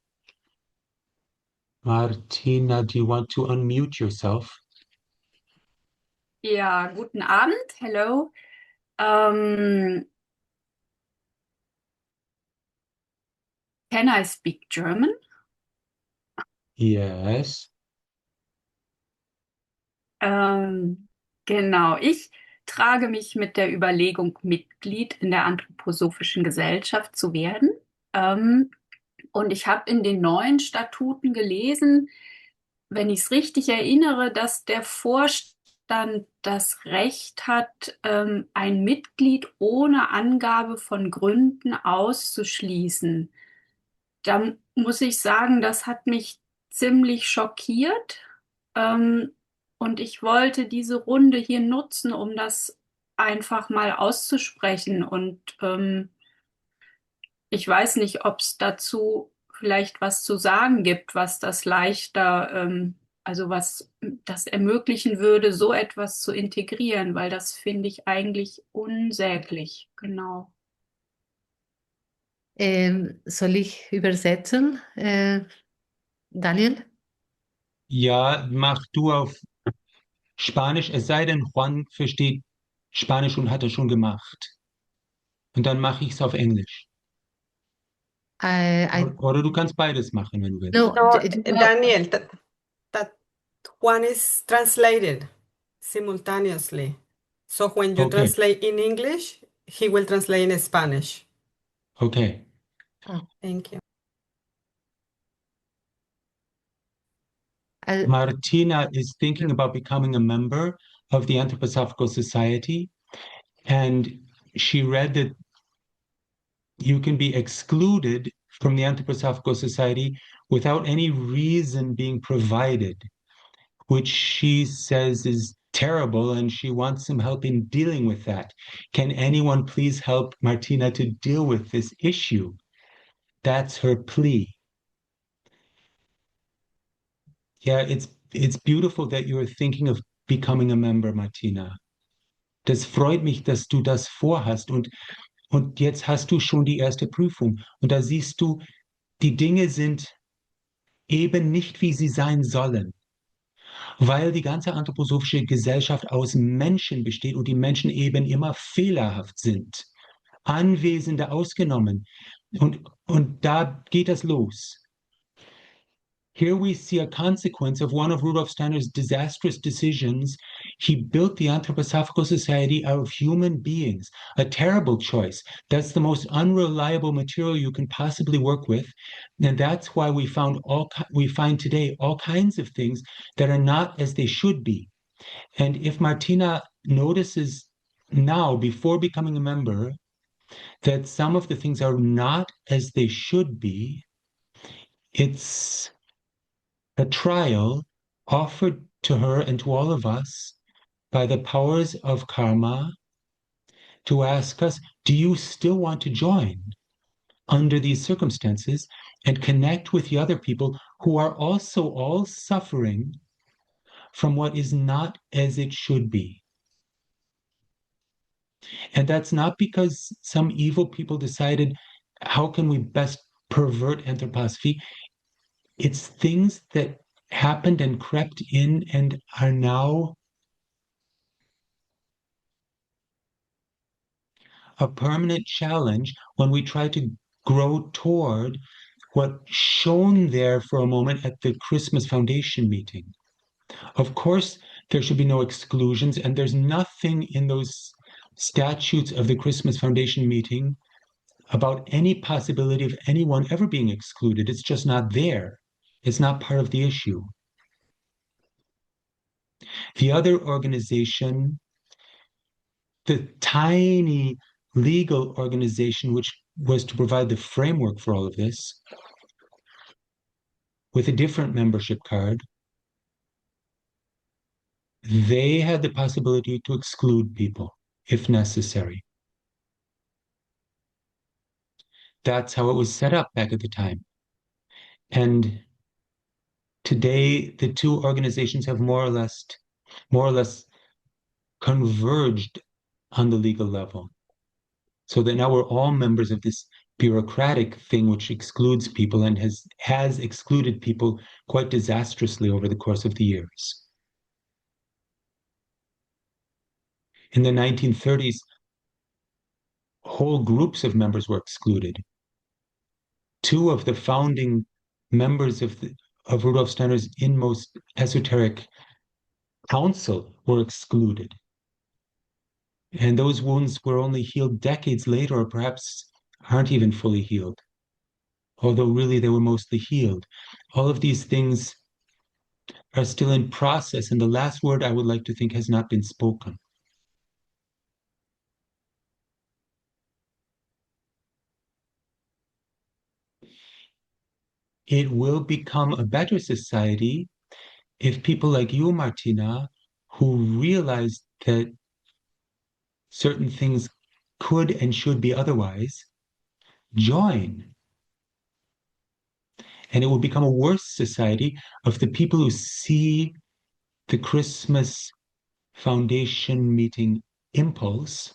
Martina, do you want to unmute yourself?
Ja, guten Abend. Hello. Can I speak German?
Yes.
Genau, ich trage mich mit der Überlegung, Mitglied in der Anthroposophischen Gesellschaft zu werden. Und ich habe in den neuen Statuten gelesen, wenn ich es richtig erinnere, dass der Vorstand das Recht hat, ein Mitglied ohne Angabe von Gründen auszuschließen. Da muss ich sagen, das hat mich ziemlich schockiert. Und ich wollte diese Runde hier nutzen, um das einfach mal auszusprechen. Und ich weiß nicht, ob es dazu vielleicht was zu sagen gibt, was das leichter, also was das ermöglichen würde, so etwas zu integrieren, weil das finde ich eigentlich unsäglich. Genau.
Soll ich übersetzen, Daniel?
Ja, mach du auf Spanisch, es sei denn, Juan versteht Spanisch und hat es schon gemacht. Und dann mache ich es auf Englisch.
I
Oder du kannst beides machen, wenn du willst.
no,
No,
no,
Daniel, that one is translated simultaneously. So when you
Okay,
translate in English, he will translate in Spanish.
okay.
Thank you.
Martina is thinking about becoming a member of the Anthroposophical Society, and she read that you can be excluded from the Anthroposophical Society without any reason being provided, which she says is terrible, and she wants some help in dealing with that. Can anyone please help Martina to deal with this issue? That's her plea. Yeah, it's beautiful that you're thinking of becoming a member, Martina. Das freut mich, dass du das vorhast und jetzt hast du schon die erste Prüfung und da siehst du, die Dinge sind eben nicht, wie sie sein sollen, weil die ganze anthroposophische Gesellschaft aus Menschen besteht und die Menschen eben immer fehlerhaft sind. Anwesende ausgenommen. Und da geht das los. Here we see a consequence of one of Rudolf Steiner's disastrous decisions. He built the Anthroposophical Society out of human beings, a terrible choice. That's the most unreliable material you can possibly work with. And that's why we find today all kinds of things that are not as they should be. And if Martina notices now, before becoming a member, that some of the things are not as they should be, it's a trial offered to her and to all of us by the powers of karma to ask us, do you still want to join under these circumstances and connect with the other people who are also all suffering from what is not as it should be? And that's not because some evil people decided, how can we best pervert anthroposophy? It's things that happened and crept in and are now a permanent challenge when we try to grow toward what shone there for a moment at the Christmas Foundation meeting. Of course, there should be no exclusions, and there's nothing in those statutes of the Christmas Foundation meeting about any possibility of anyone ever being excluded. It's just not there. It's not part of the issue. The other organization, the tiny legal organization which was to provide the framework for all of this, with a different membership card, they had the possibility to exclude people if necessary. That's how it was set up back at the time. And today, the two organizations have more or less converged on the legal level. So that now we're all members of this bureaucratic thing which excludes people and has excluded people quite disastrously over the course of the years. In the 1930s, whole groups of members were excluded. Two of the founding members of Rudolf Steiner's inmost esoteric council were excluded. And those wounds were only healed decades later, or perhaps aren't even fully healed, although really they were mostly healed. All of these things are still in process, and the last word I would like to think has not been spoken. It will become a better society if people like you, Martina, who realized that certain things could and should be otherwise, join. And it will become a worse society of the people who see the Christmas Foundation meeting impulse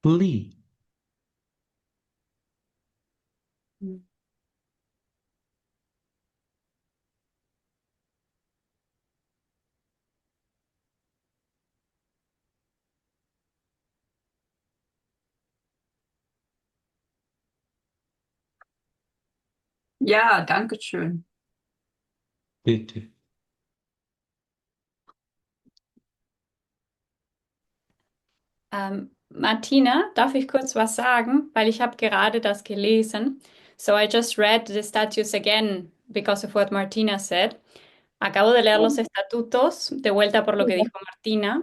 flee.
Ja, danke schön.
Bitte.
Martina, darf ich kurz was sagen? Weil ich habe gerade das gelesen. So I just read the statutes again because of what Martina said. Acabo de leer los estatutos, de vuelta por lo que dijo Martina.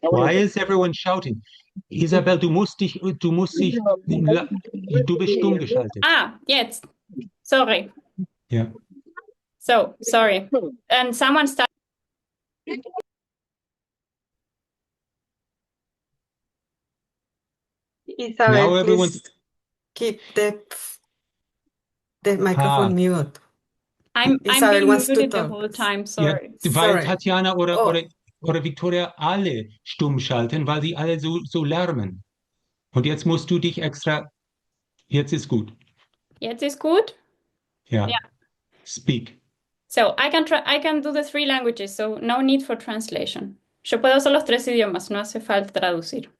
Why is everyone shouting? Isabel, du musst dich, du bist stumm geschaltet.
Ah, jetzt. Sorry.
Yeah.
So, sorry. And someone started.
Isabel,
Now everyone's
please keep the microphone mute.
I'm
Isabel
being
wants to
muted the
talk.
whole time,
ja,
sorry.
weil
Sorry.
Tatjana
Oh,
oder Victoria alle stumm schalten, weil sie alle so lärmen. Und jetzt musst du dich extra, jetzt ist gut.
Jetzt ist gut?
Ja.
Yeah.
Speak.
So I can do the three languages, so no need for translation. Yo puedo hacer los tres idiomas, no hace falta traducir.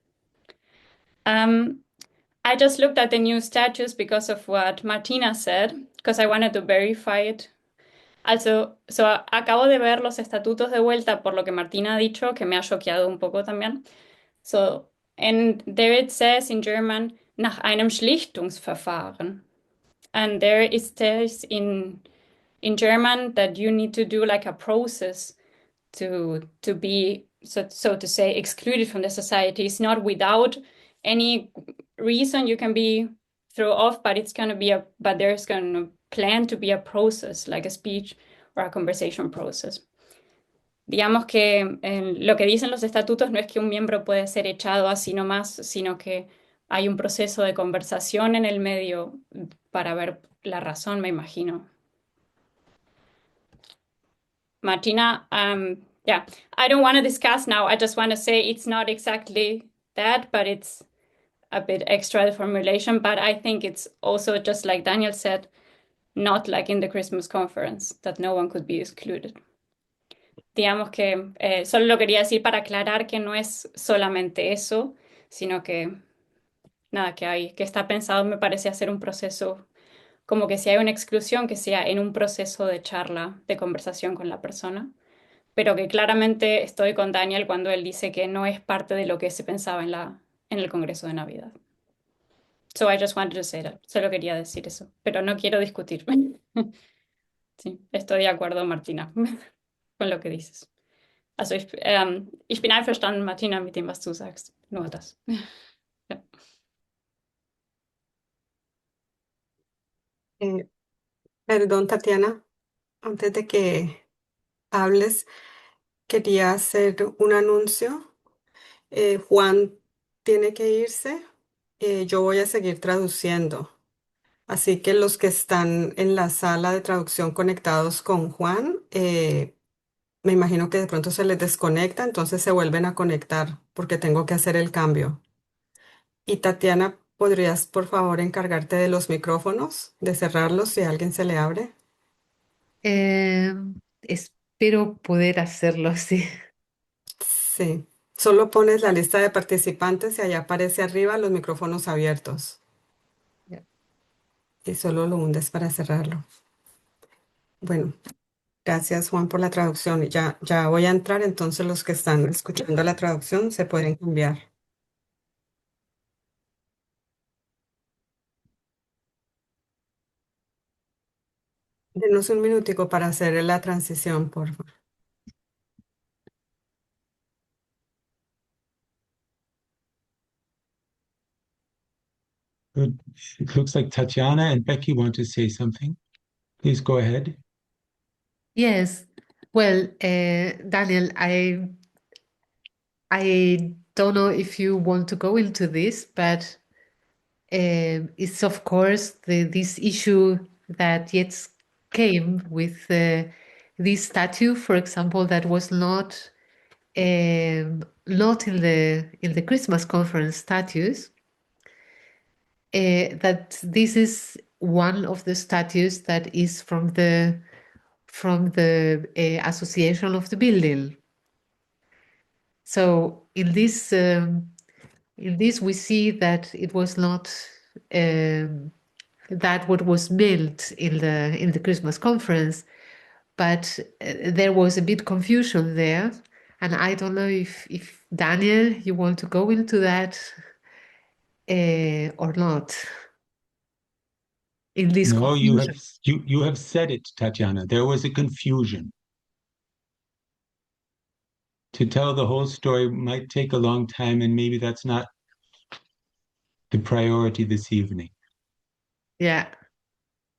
I just looked at the new statutes because of what Martina said, because I wanted to verify it. Also, acabo de ver los estatutos de vuelta por lo que Martina ha dicho, que me ha choqueado un poco también. So, and there it says in German, nach einem Schlichtungsverfahren. And there it says in German that you need to do like a process to be, so to say, excluded from the society. It's not without any reason you can be thrown off, but it's going to be but there's going to plan to be a process, like a speech or a conversation process. Digamos que lo que dicen los estatutos no es que un miembro puede ser echado así nomás, sino que hay un proceso de conversación en el medio para ver la razón, me imagino. Martina, yeah, I don't want to discuss now. I just want to say it's not exactly that, but it's a bit extra formulation. But I think it's also, just like Daniel said, not like in the Christmas conference, that no one could be excluded. Digamos que solo lo quería decir para aclarar que no es solamente eso, sino que nada, que está pensado, me parece, hacer un proceso, como que si hay una exclusión, que sea en un proceso de charla, de conversación con la persona, pero que claramente estoy con Daniel cuando él dice que no es parte de lo que se pensaba en el Congreso de Navidad. So I just wanted to say that. Solo quería decir eso, pero no quiero discutir. Sí, estoy de acuerdo, Martina, con lo que dices. Also ich bin einverstanden, Martina, mit dem, was du sagst. Nur das. Ja.
Perdón, Tatiana, antes de que hables, quería hacer un anuncio. Juan tiene que irse. Yo voy a seguir traduciendo. Así que los que están en la sala de traducción conectados con Juan, me imagino que de pronto se les desconecta, entonces se vuelven a conectar porque tengo que hacer el cambio. Y Tatiana, ¿podrías por favor encargarte de los micrófonos, de cerrarlos si a alguien se le abre?
Espero poder hacerlo, sí.
Sí. Solo pones la lista de participantes y allá aparece arriba los micrófonos abiertos.
Ya.
Y solo lo hundes para cerrarlo. Bueno, gracias Juan por la traducción. Ya voy a entrar, entonces los que están escuchando la traducción se pueden cambiar. Denos un minutico para hacer la transición, por favor.
Good. It looks like Tatiana and Becky want to say something. Please go ahead.
Yes. Well, Daniel, I don't know if you want to go into this, but it's of course this issue that yet came with this statue, for example, that was not in the Christmas conference statues. That this is one of the statues that is from the association of the building. So in this we see that it was not that what was meant in the Christmas conference, but there was a bit confusion there, and I don't know if Daniel, you want to go into that or not. In this
No,
confusion.
you have said it, Tatiana. There was a confusion. To tell the whole story might take a long time, and maybe that's not the priority this evening.
Yeah.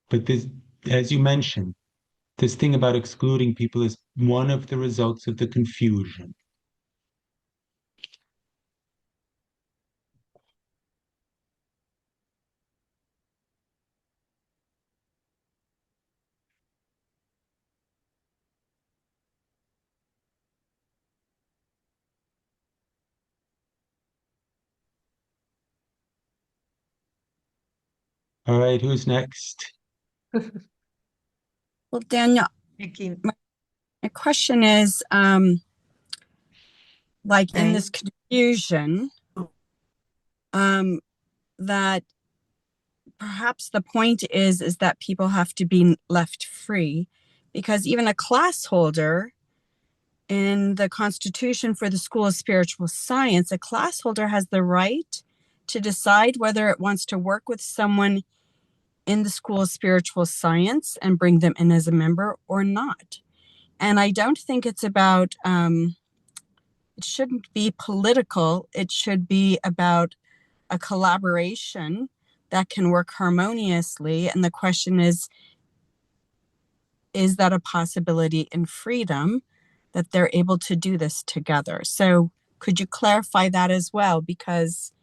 But this, as you mentioned, this thing about excluding people is one of the results of the confusion. All right, who's next?
Well, Daniel, my question is, like in this confusion, that perhaps the point is that people have to be left free, because even a class holder in the Constitution for the School of Spiritual Science, a class holder has the right to decide whether it wants to work with someone in the School of Spiritual Science and bring them in as a member or not. And I don't think it's about, it shouldn't be political. It should be about a collaboration that can work harmoniously. And the question is that a possibility in freedom that they're able to do this together? So could you clarify that as well? Because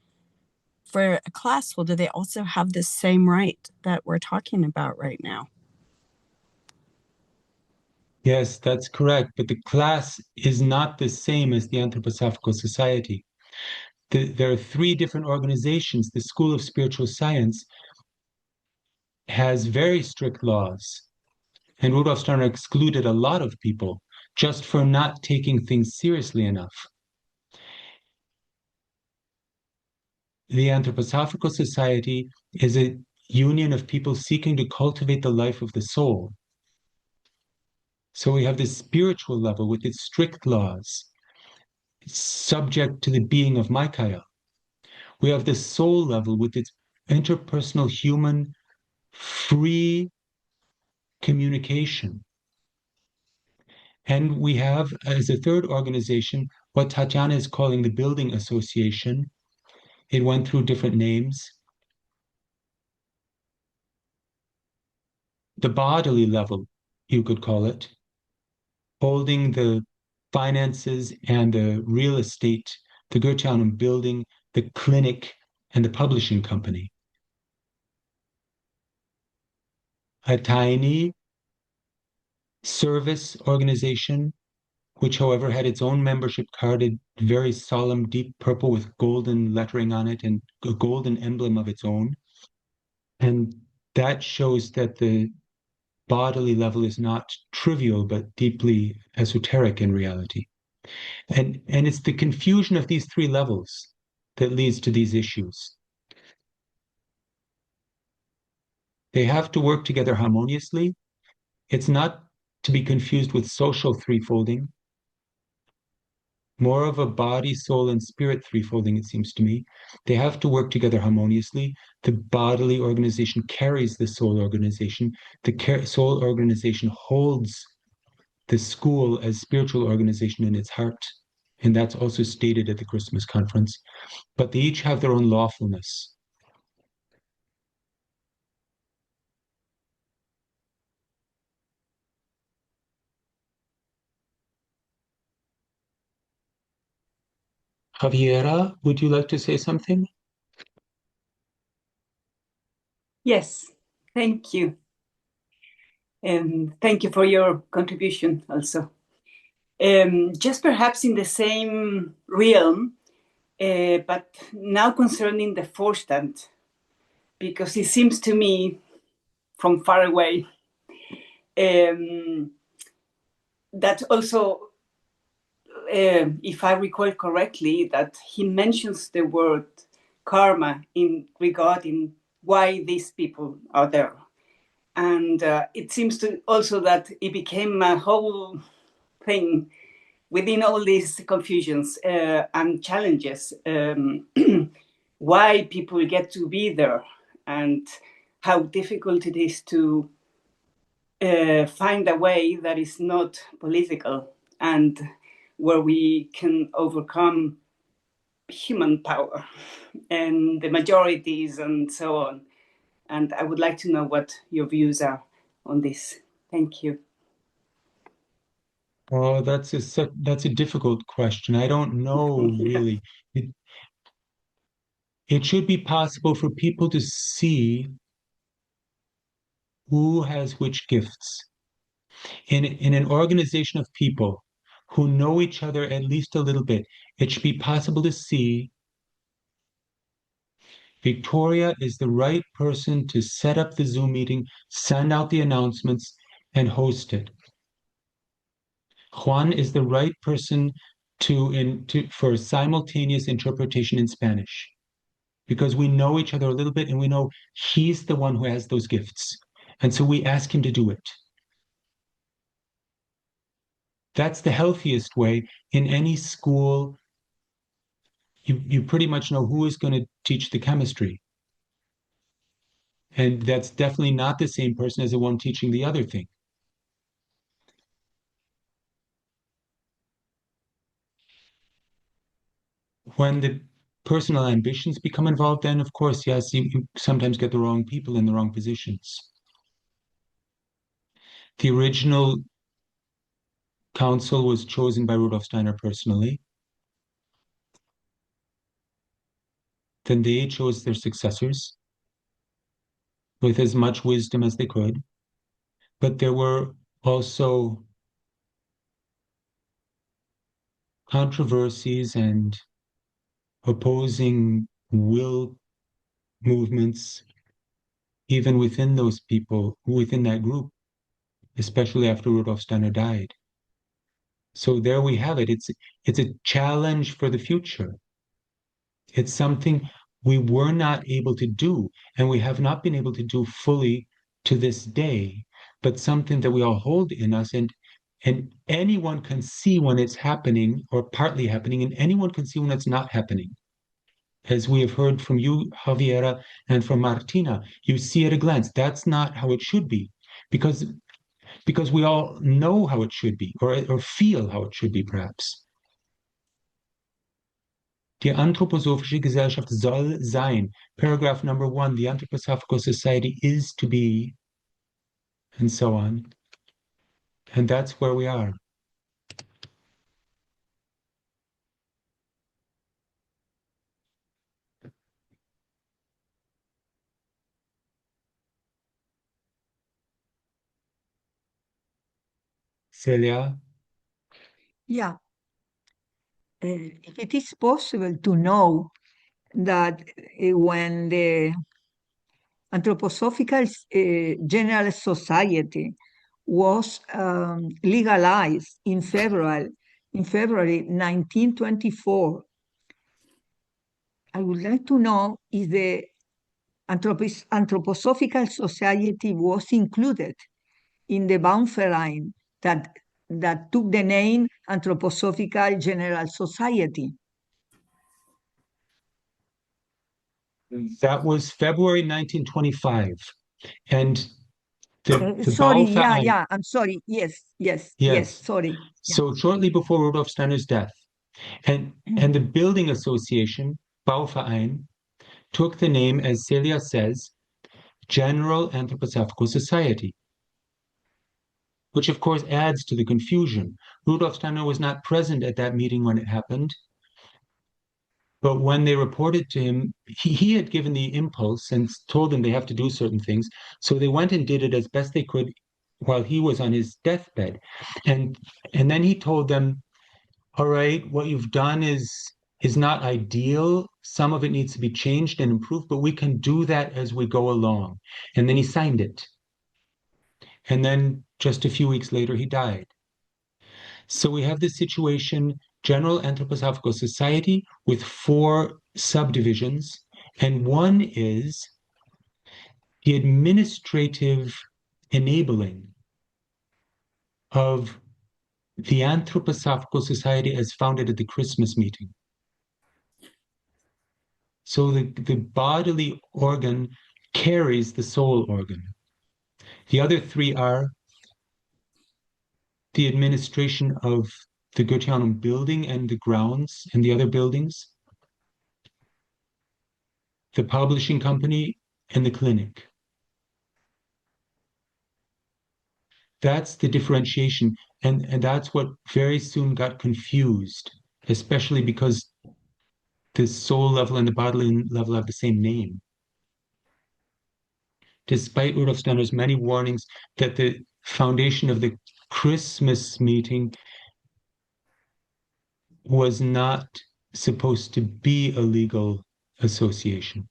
for a class holder, they also have the same right that we're talking about right now.
Yes, that's correct. But the class is not the same as the Anthroposophical Society. There are three different organizations. The School of Spiritual Science has very strict laws. And Rudolf Steiner excluded a lot of people just for not taking things seriously enough. The Anthroposophical Society is a union of people seeking to cultivate the life of the soul. So we have this spiritual level with its strict laws, subject to the being of Michael. We have the soul level with its interpersonal, human, free communication. And we have, as a third organization, what Tatiana is calling the Building Association. It went through different names. The bodily level, you could call it, holding the finances and the real estate, the Goetheanum building, the clinic, and the publishing company. A tiny service organization, which, however, had its own membership carded very solemn, deep purple with golden lettering on it and a golden emblem of its own. And that shows that the bodily level is not trivial, but deeply esoteric in reality. And it's the confusion of these three levels that leads to these issues. They have to work together harmoniously. It's not to be confused with social threefolding. more of a body, soul, and spirit threefolding, it seems to me. They have to work together harmoniously. The bodily organization carries the soul organization. The soul organization holds the school as spiritual organization in its heart. And that's also stated at the Christmas conference. But they each have their own lawfulness. Javiera, would you like to say something?
Yes, thank you. And thank you for your contribution also. Just perhaps in the same realm, but now concerning the Vorstand, because it seems to me from far away that also, if I recall correctly, that he mentions the word karma in regarding why these people are there. And it seems to also that it became a whole thing within all these confusions and challenges, why people get to be there and how difficult it is to find a way that is not political and where we can overcome human power and the majorities and so on. And I would like to know what your views are on this. Thank you.
Oh, that's a difficult question. I don't know really. It should be possible for people to see who has which gifts. In an organization of people who know each other at least a little bit, it should be possible to see Victoria is the right person to set up the Zoom meeting, send out the announcements, and host it. Juan is the right person for simultaneous interpretation in Spanish, because we know each other a little bit and we know he's the one who has those gifts. And so we ask him to do it. That's the healthiest way. In any school, you pretty much know who is going to teach the chemistry. And that's definitely not the same person as the one teaching the other thing. When the personal ambitions become involved, then of course, yes, you sometimes get the wrong people in the wrong positions. The original council was chosen by Rudolf Steiner personally. Then they chose their successors with as much wisdom as they could. But there were also controversies and opposing will movements, even within those people, within that group, especially after Rudolf Steiner died. So there we have it. It's a challenge for the future. It's something we were not able to do, and we have not been able to do fully to this day, but something that we all hold in us, and anyone can see when it's happening or partly happening, and anyone can see when it's not happening. As we have heard from you, Javiera, and from Martina, you see at a glance, that's not how it should be, because we all know how it should be, or feel how it should be, perhaps. Die Anthroposophische Gesellschaft soll sein. Paragraph number 1, the Anthroposophical Society is to be, and so on. And that's where we are. Celia?
Yeah. If it is possible to know that when the Anthroposophical General Society was legalized in February 1924, I would like to know if the Anthroposophical Society was included in the Baumverein that that took the name Anthroposophical General Society?
That was February 1925. And
sorry, yeah, I'm sorry. Yes, sorry.
So shortly before Rudolf Steiner's death, and the building association, Bauverein, took the name, as Celia says, General Anthroposophical Society, which of course adds to the confusion. Rudolf Steiner was not present at that meeting when it happened, but when they reported to him, he had given the impulse and told them they have to do certain things. So they went and did it as best they could while he was on his deathbed. And then he told them, all right, what you've done is not ideal. Some of it needs to be changed and improved, but we can do that as we go along. And then he signed it. And then just a few weeks later, he died. So we have this situation, General Anthroposophical Society, with 4 subdivisions. And one is the administrative enabling of the Anthroposophical Society as founded at the Christmas meeting. So the bodily organ carries the soul organ. The other 3 are the administration of the Goetheanum building and the grounds and the other buildings, the publishing company, and the clinic. That's the differentiation, and that's what very soon got confused, especially because the soul level and the bodily level have the same name. Despite Rudolf Steiner's many warnings that the foundation of the Christmas meeting was not supposed to be a legal association.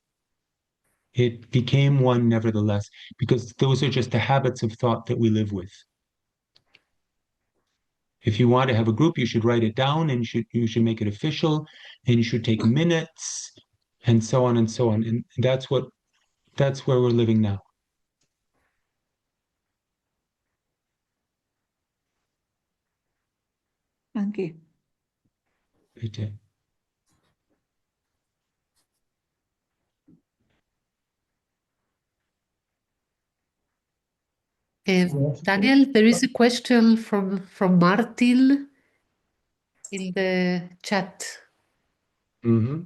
It became one nevertheless, because those are just the habits of thought that we live with. If you want to have a group, you should write it down, and you should make it official, and you should take minutes, and so on and so on. And that's where we're living now.
Thank you.
Bitte.
Daniel, there is a question from Martin in the chat.
Mm-hmm.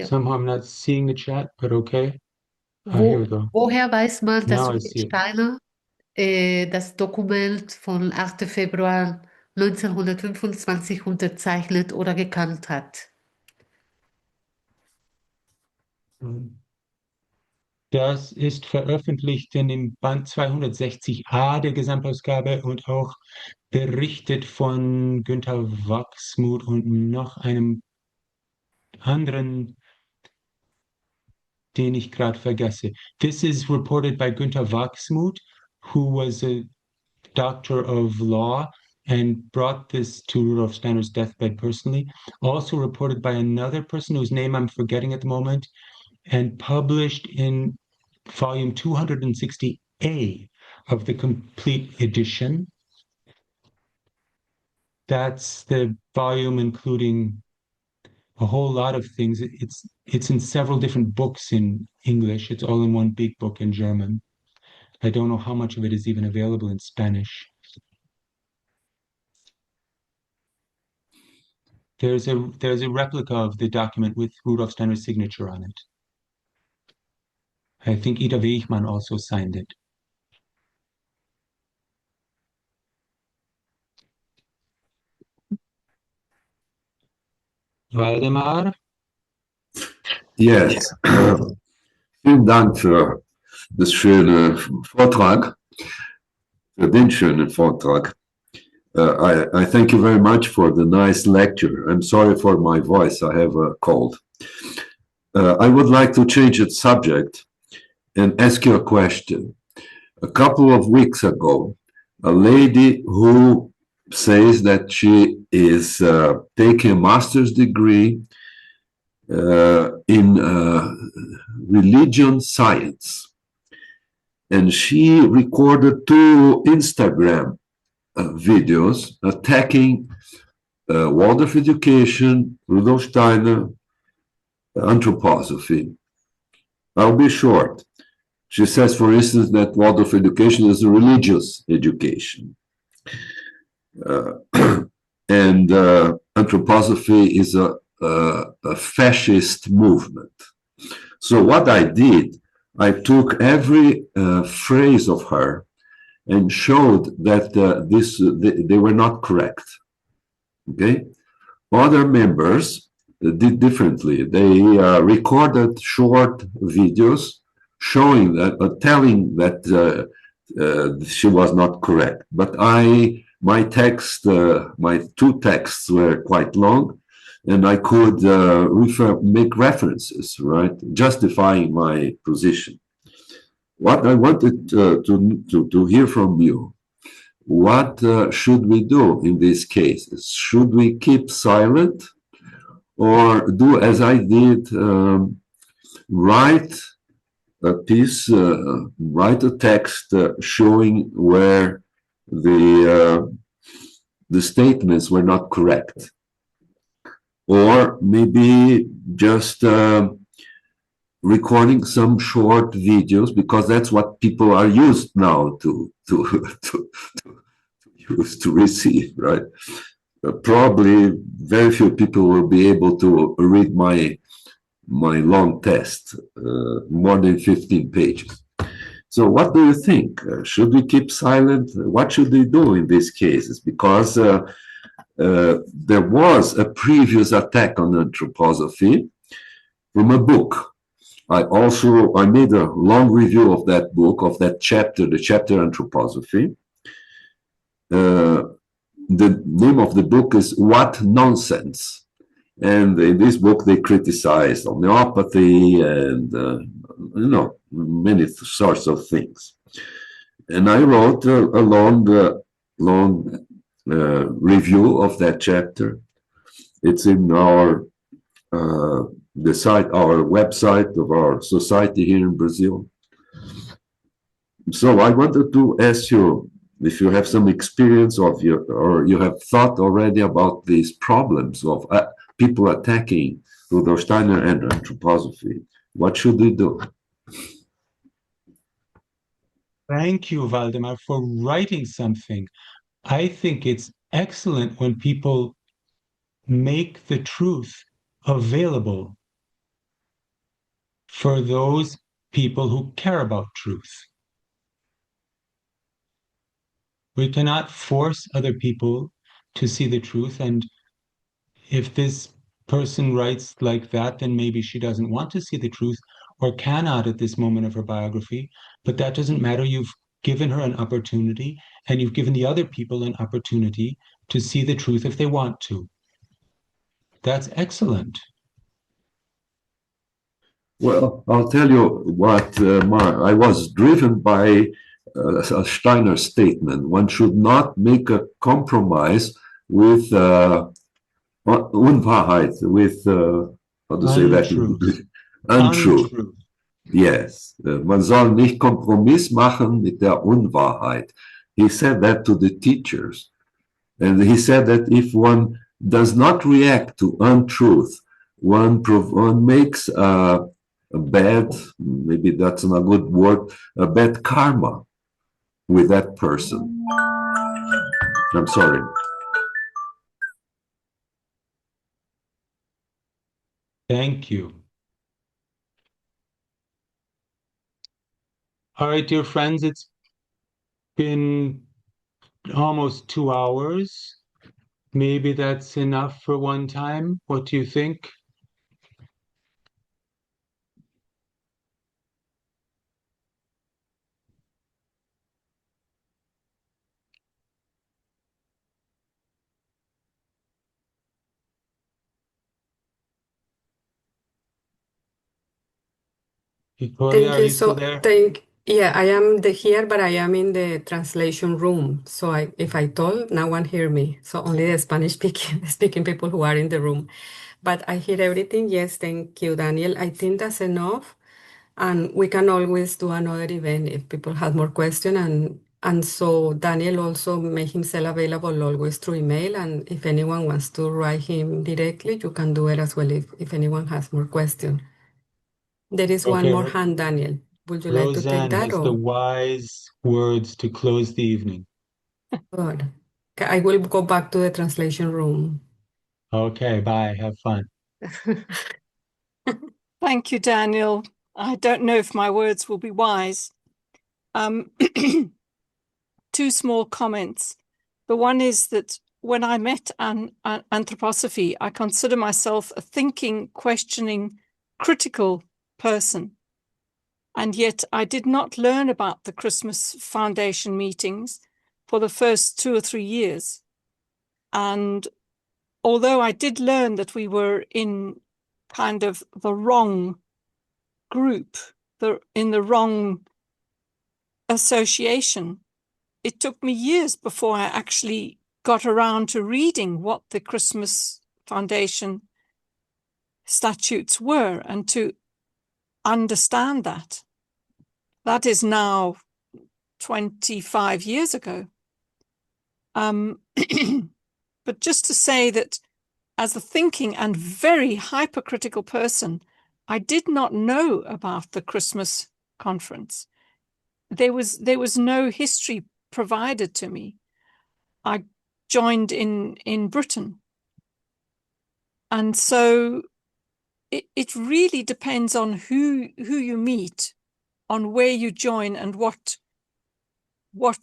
Somehow I'm not seeing the chat, but okay. Here we go.
Woher weiß man, dass
Now I
Rudolf
see it.
Steiner das Dokument von 8. Februar 1925 unterzeichnet oder gekannt hat?
Das ist veröffentlicht in dem Band 260a der Gesamtausgabe und auch berichtet von Günther Wachsmuth und noch einem anderen, den ich gerade vergesse. This is reported by Günther Wachsmuth, who was a doctor of law and brought this to Rudolf Steiner's deathbed personally. Also reported by another person whose name I'm forgetting at the moment, and published in volume 260A of the complete edition. That's the volume including a whole lot of things. It's in several different books in English. It's all in one big book in German. I don't know how much of it is even available in Spanish. There's a replica of the document with Rudolf Steiner's signature on it. I think Ida Weichmann also signed it. Waldemar?
Yes. Vielen Dank für das schöne Vortrag, für den schönen Vortrag. I thank you very much for the nice lecture. I'm sorry for my voice. I have a cold. I would like to change the subject and ask you a question. A couple of weeks ago, a lady who says that she is taking a master's degree in religion science and she recorded 2 Instagram videos attacking Waldorf education, Rudolf Steiner, anthroposophy. I'll be short. She says, for instance, that Waldorf education is a religious education. And anthroposophy is a fascist movement. So what I did, I took every phrase of her and showed that they were not correct. Okay? Other members did differently. They recorded short videos showing that, telling that she was not correct. But my text, my 2 texts were quite long, and I could make references, right, justifying my position. What I wanted to hear from you, what should we do in these cases? Should we keep silent, or do as I did, write a piece, write a text showing where the statements were not correct, or maybe just recording some short videos, because that's what people are used now to use to receive, right? Probably very few people will be able to read my long text, more than 15 pages. So what do you think? Should we keep silent? What should we do in these cases? Because there was a previous attack on anthroposophy from a book. I made a long review of that book, of that chapter, the chapter Anthroposophy. The name of the book is What Nonsense? And in this book, they criticized homeopathy and, many sorts of things. And I wrote a long review of that chapter. It's in our website of our society here in Brazil. So I wanted to ask you if you have some experience or you have thought already about these problems of people attacking Rudolf Steiner and anthroposophy. What should we do?
Thank you, Valdemar, for writing something. I think it's excellent when people make the truth available for those people who care about truth. We cannot force other people to see the truth, and if this person writes like that, then maybe she doesn't want to see the truth or cannot at this moment of her biography, but that doesn't matter. You've given her an opportunity, and you've given the other people an opportunity to see the truth if they want to. That's excellent.
Well, I'll tell you what, I was driven by a Steiner statement. One should not make a compromise with Unwahrheit, with, how to say that? Untruth. Yes. Man soll nicht Kompromiss machen mit der Unwahrheit. He said that to the teachers. And he said that if one does not react to untruth, one makes a bad, maybe that's not a good word, a bad karma with that person. I'm sorry.
Thank you. All right, dear friends, it's been almost 2 hours. Maybe that's enough for one time. What do you think? Victoria, are you still there?
Yeah, I am here, but I am in the translation room. So if I talk, no one hear me. So only the Spanish speaking people who are in the room. But I hear everything. Yes, thank you, Daniel. I think that's enough. And we can always do another event if people have more questions. And so Daniel also made himself available always through email. And if anyone wants to write him directly, you can do it as well if anyone has more questions. There is one more hand, Daniel. Would you like to take
Roseanne
that
has the
or?
wise words to close the evening.
Good. Okay, I will go back to the translation room.
Okay, bye. Have fun.
Thank you, Daniel. I don't know if my words will be wise. Two small comments. The one is that when I met Anthroposophy, I consider myself a thinking, questioning, critical person. And yet I did not learn about the Christmas Foundation meetings for the first 2 or 3 years. And although I did learn that we were in kind of the wrong group, in the wrong association, it took me years before I actually got around to reading what the Christmas Foundation statutes were and to understand that. That is now 25 years ago. But just to say that as a thinking and very hypercritical person, I did not know about the Christmas conference. There was no history provided to me. I joined in Britain. And so it really depends on who you meet, on where you join and what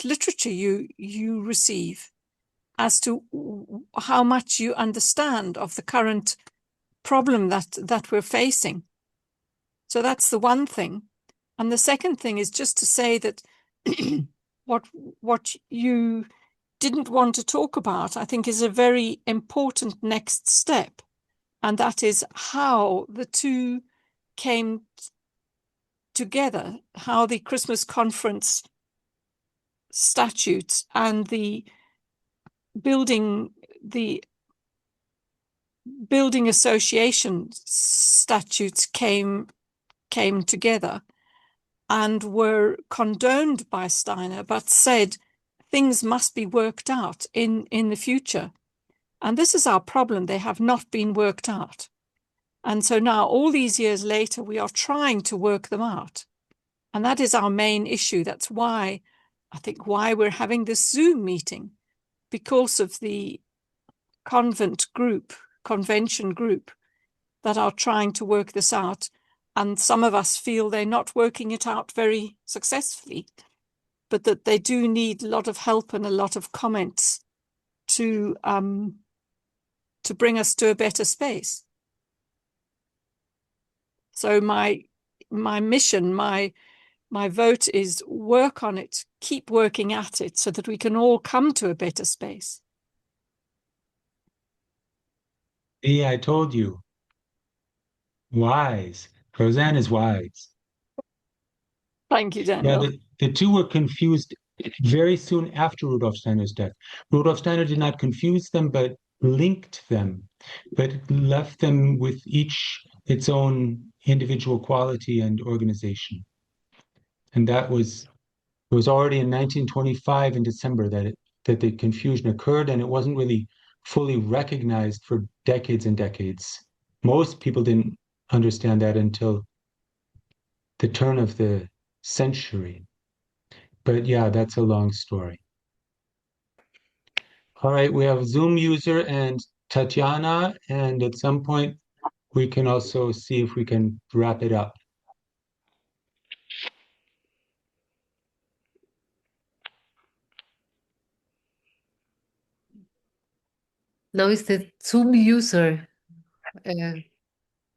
literature you receive, as to how much you understand of the current problem that we're facing. So that's the one thing. And the second thing is just to say that what you didn't want to talk about, I think, is a very important next step. And that is how the two came together, how the Christmas conference statutes and the building association statutes came together and were condoned by Steiner, but said things must be worked out in the future. And this is our problem. They have not been worked out. And so now, all these years later, we are trying to work them out. And that is our main issue. That's why, I think, why we're having this Zoom meeting, because of the convention group that are trying to work this out. And some of us feel they're not working it out very successfully, but that they do need a lot of help and a lot of comments to bring us to a better space. So my mission, my vote is work on it, keep working at it so that we can all come to a better space.
Yeah, I told you. Wise. Roseanne is wise.
Thank you, Daniel.
Yeah, the two were confused very soon after Rudolf Steiner's death. Rudolf Steiner did not confuse them, but linked them, but left them with each its own individual quality and organization. And it was already in 1925 in December that the confusion occurred, and it wasn't really fully recognized for decades and decades. Most people didn't understand that until the turn of the century. But yeah, that's a long story. All right, we have Zoom user and Tatiana, and at some point we can also see if we can wrap it up.
Now is the Zoom user.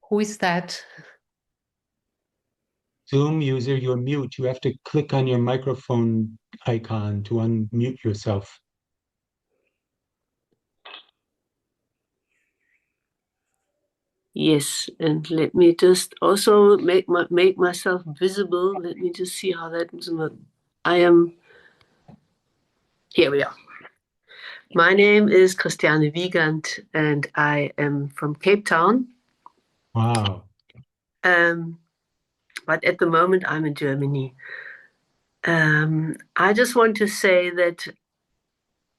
Who is that?
Zoom user, you're mute. You have to click on your microphone icon to unmute yourself.
Yes, and let me just also make myself visible. Let me just see how that is. Here we are. My name is Christiane Wiegand, and I am from Cape Town.
Wow.
but at the moment I'm in Germany. I just want to say that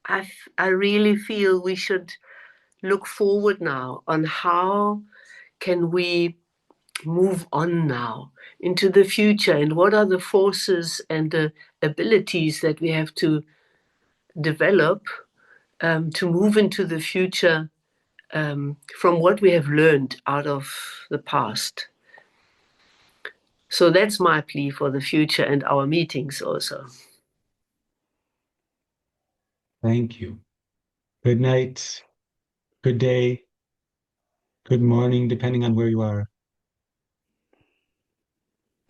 I really feel we should look forward now on how can we move on now into the future, and what are the forces and the abilities that we have to develop to move into the future from what we have learned out of the past. So that's my plea for the future and our meetings also.
Thank you. Good night, good day, good morning, depending on where you are.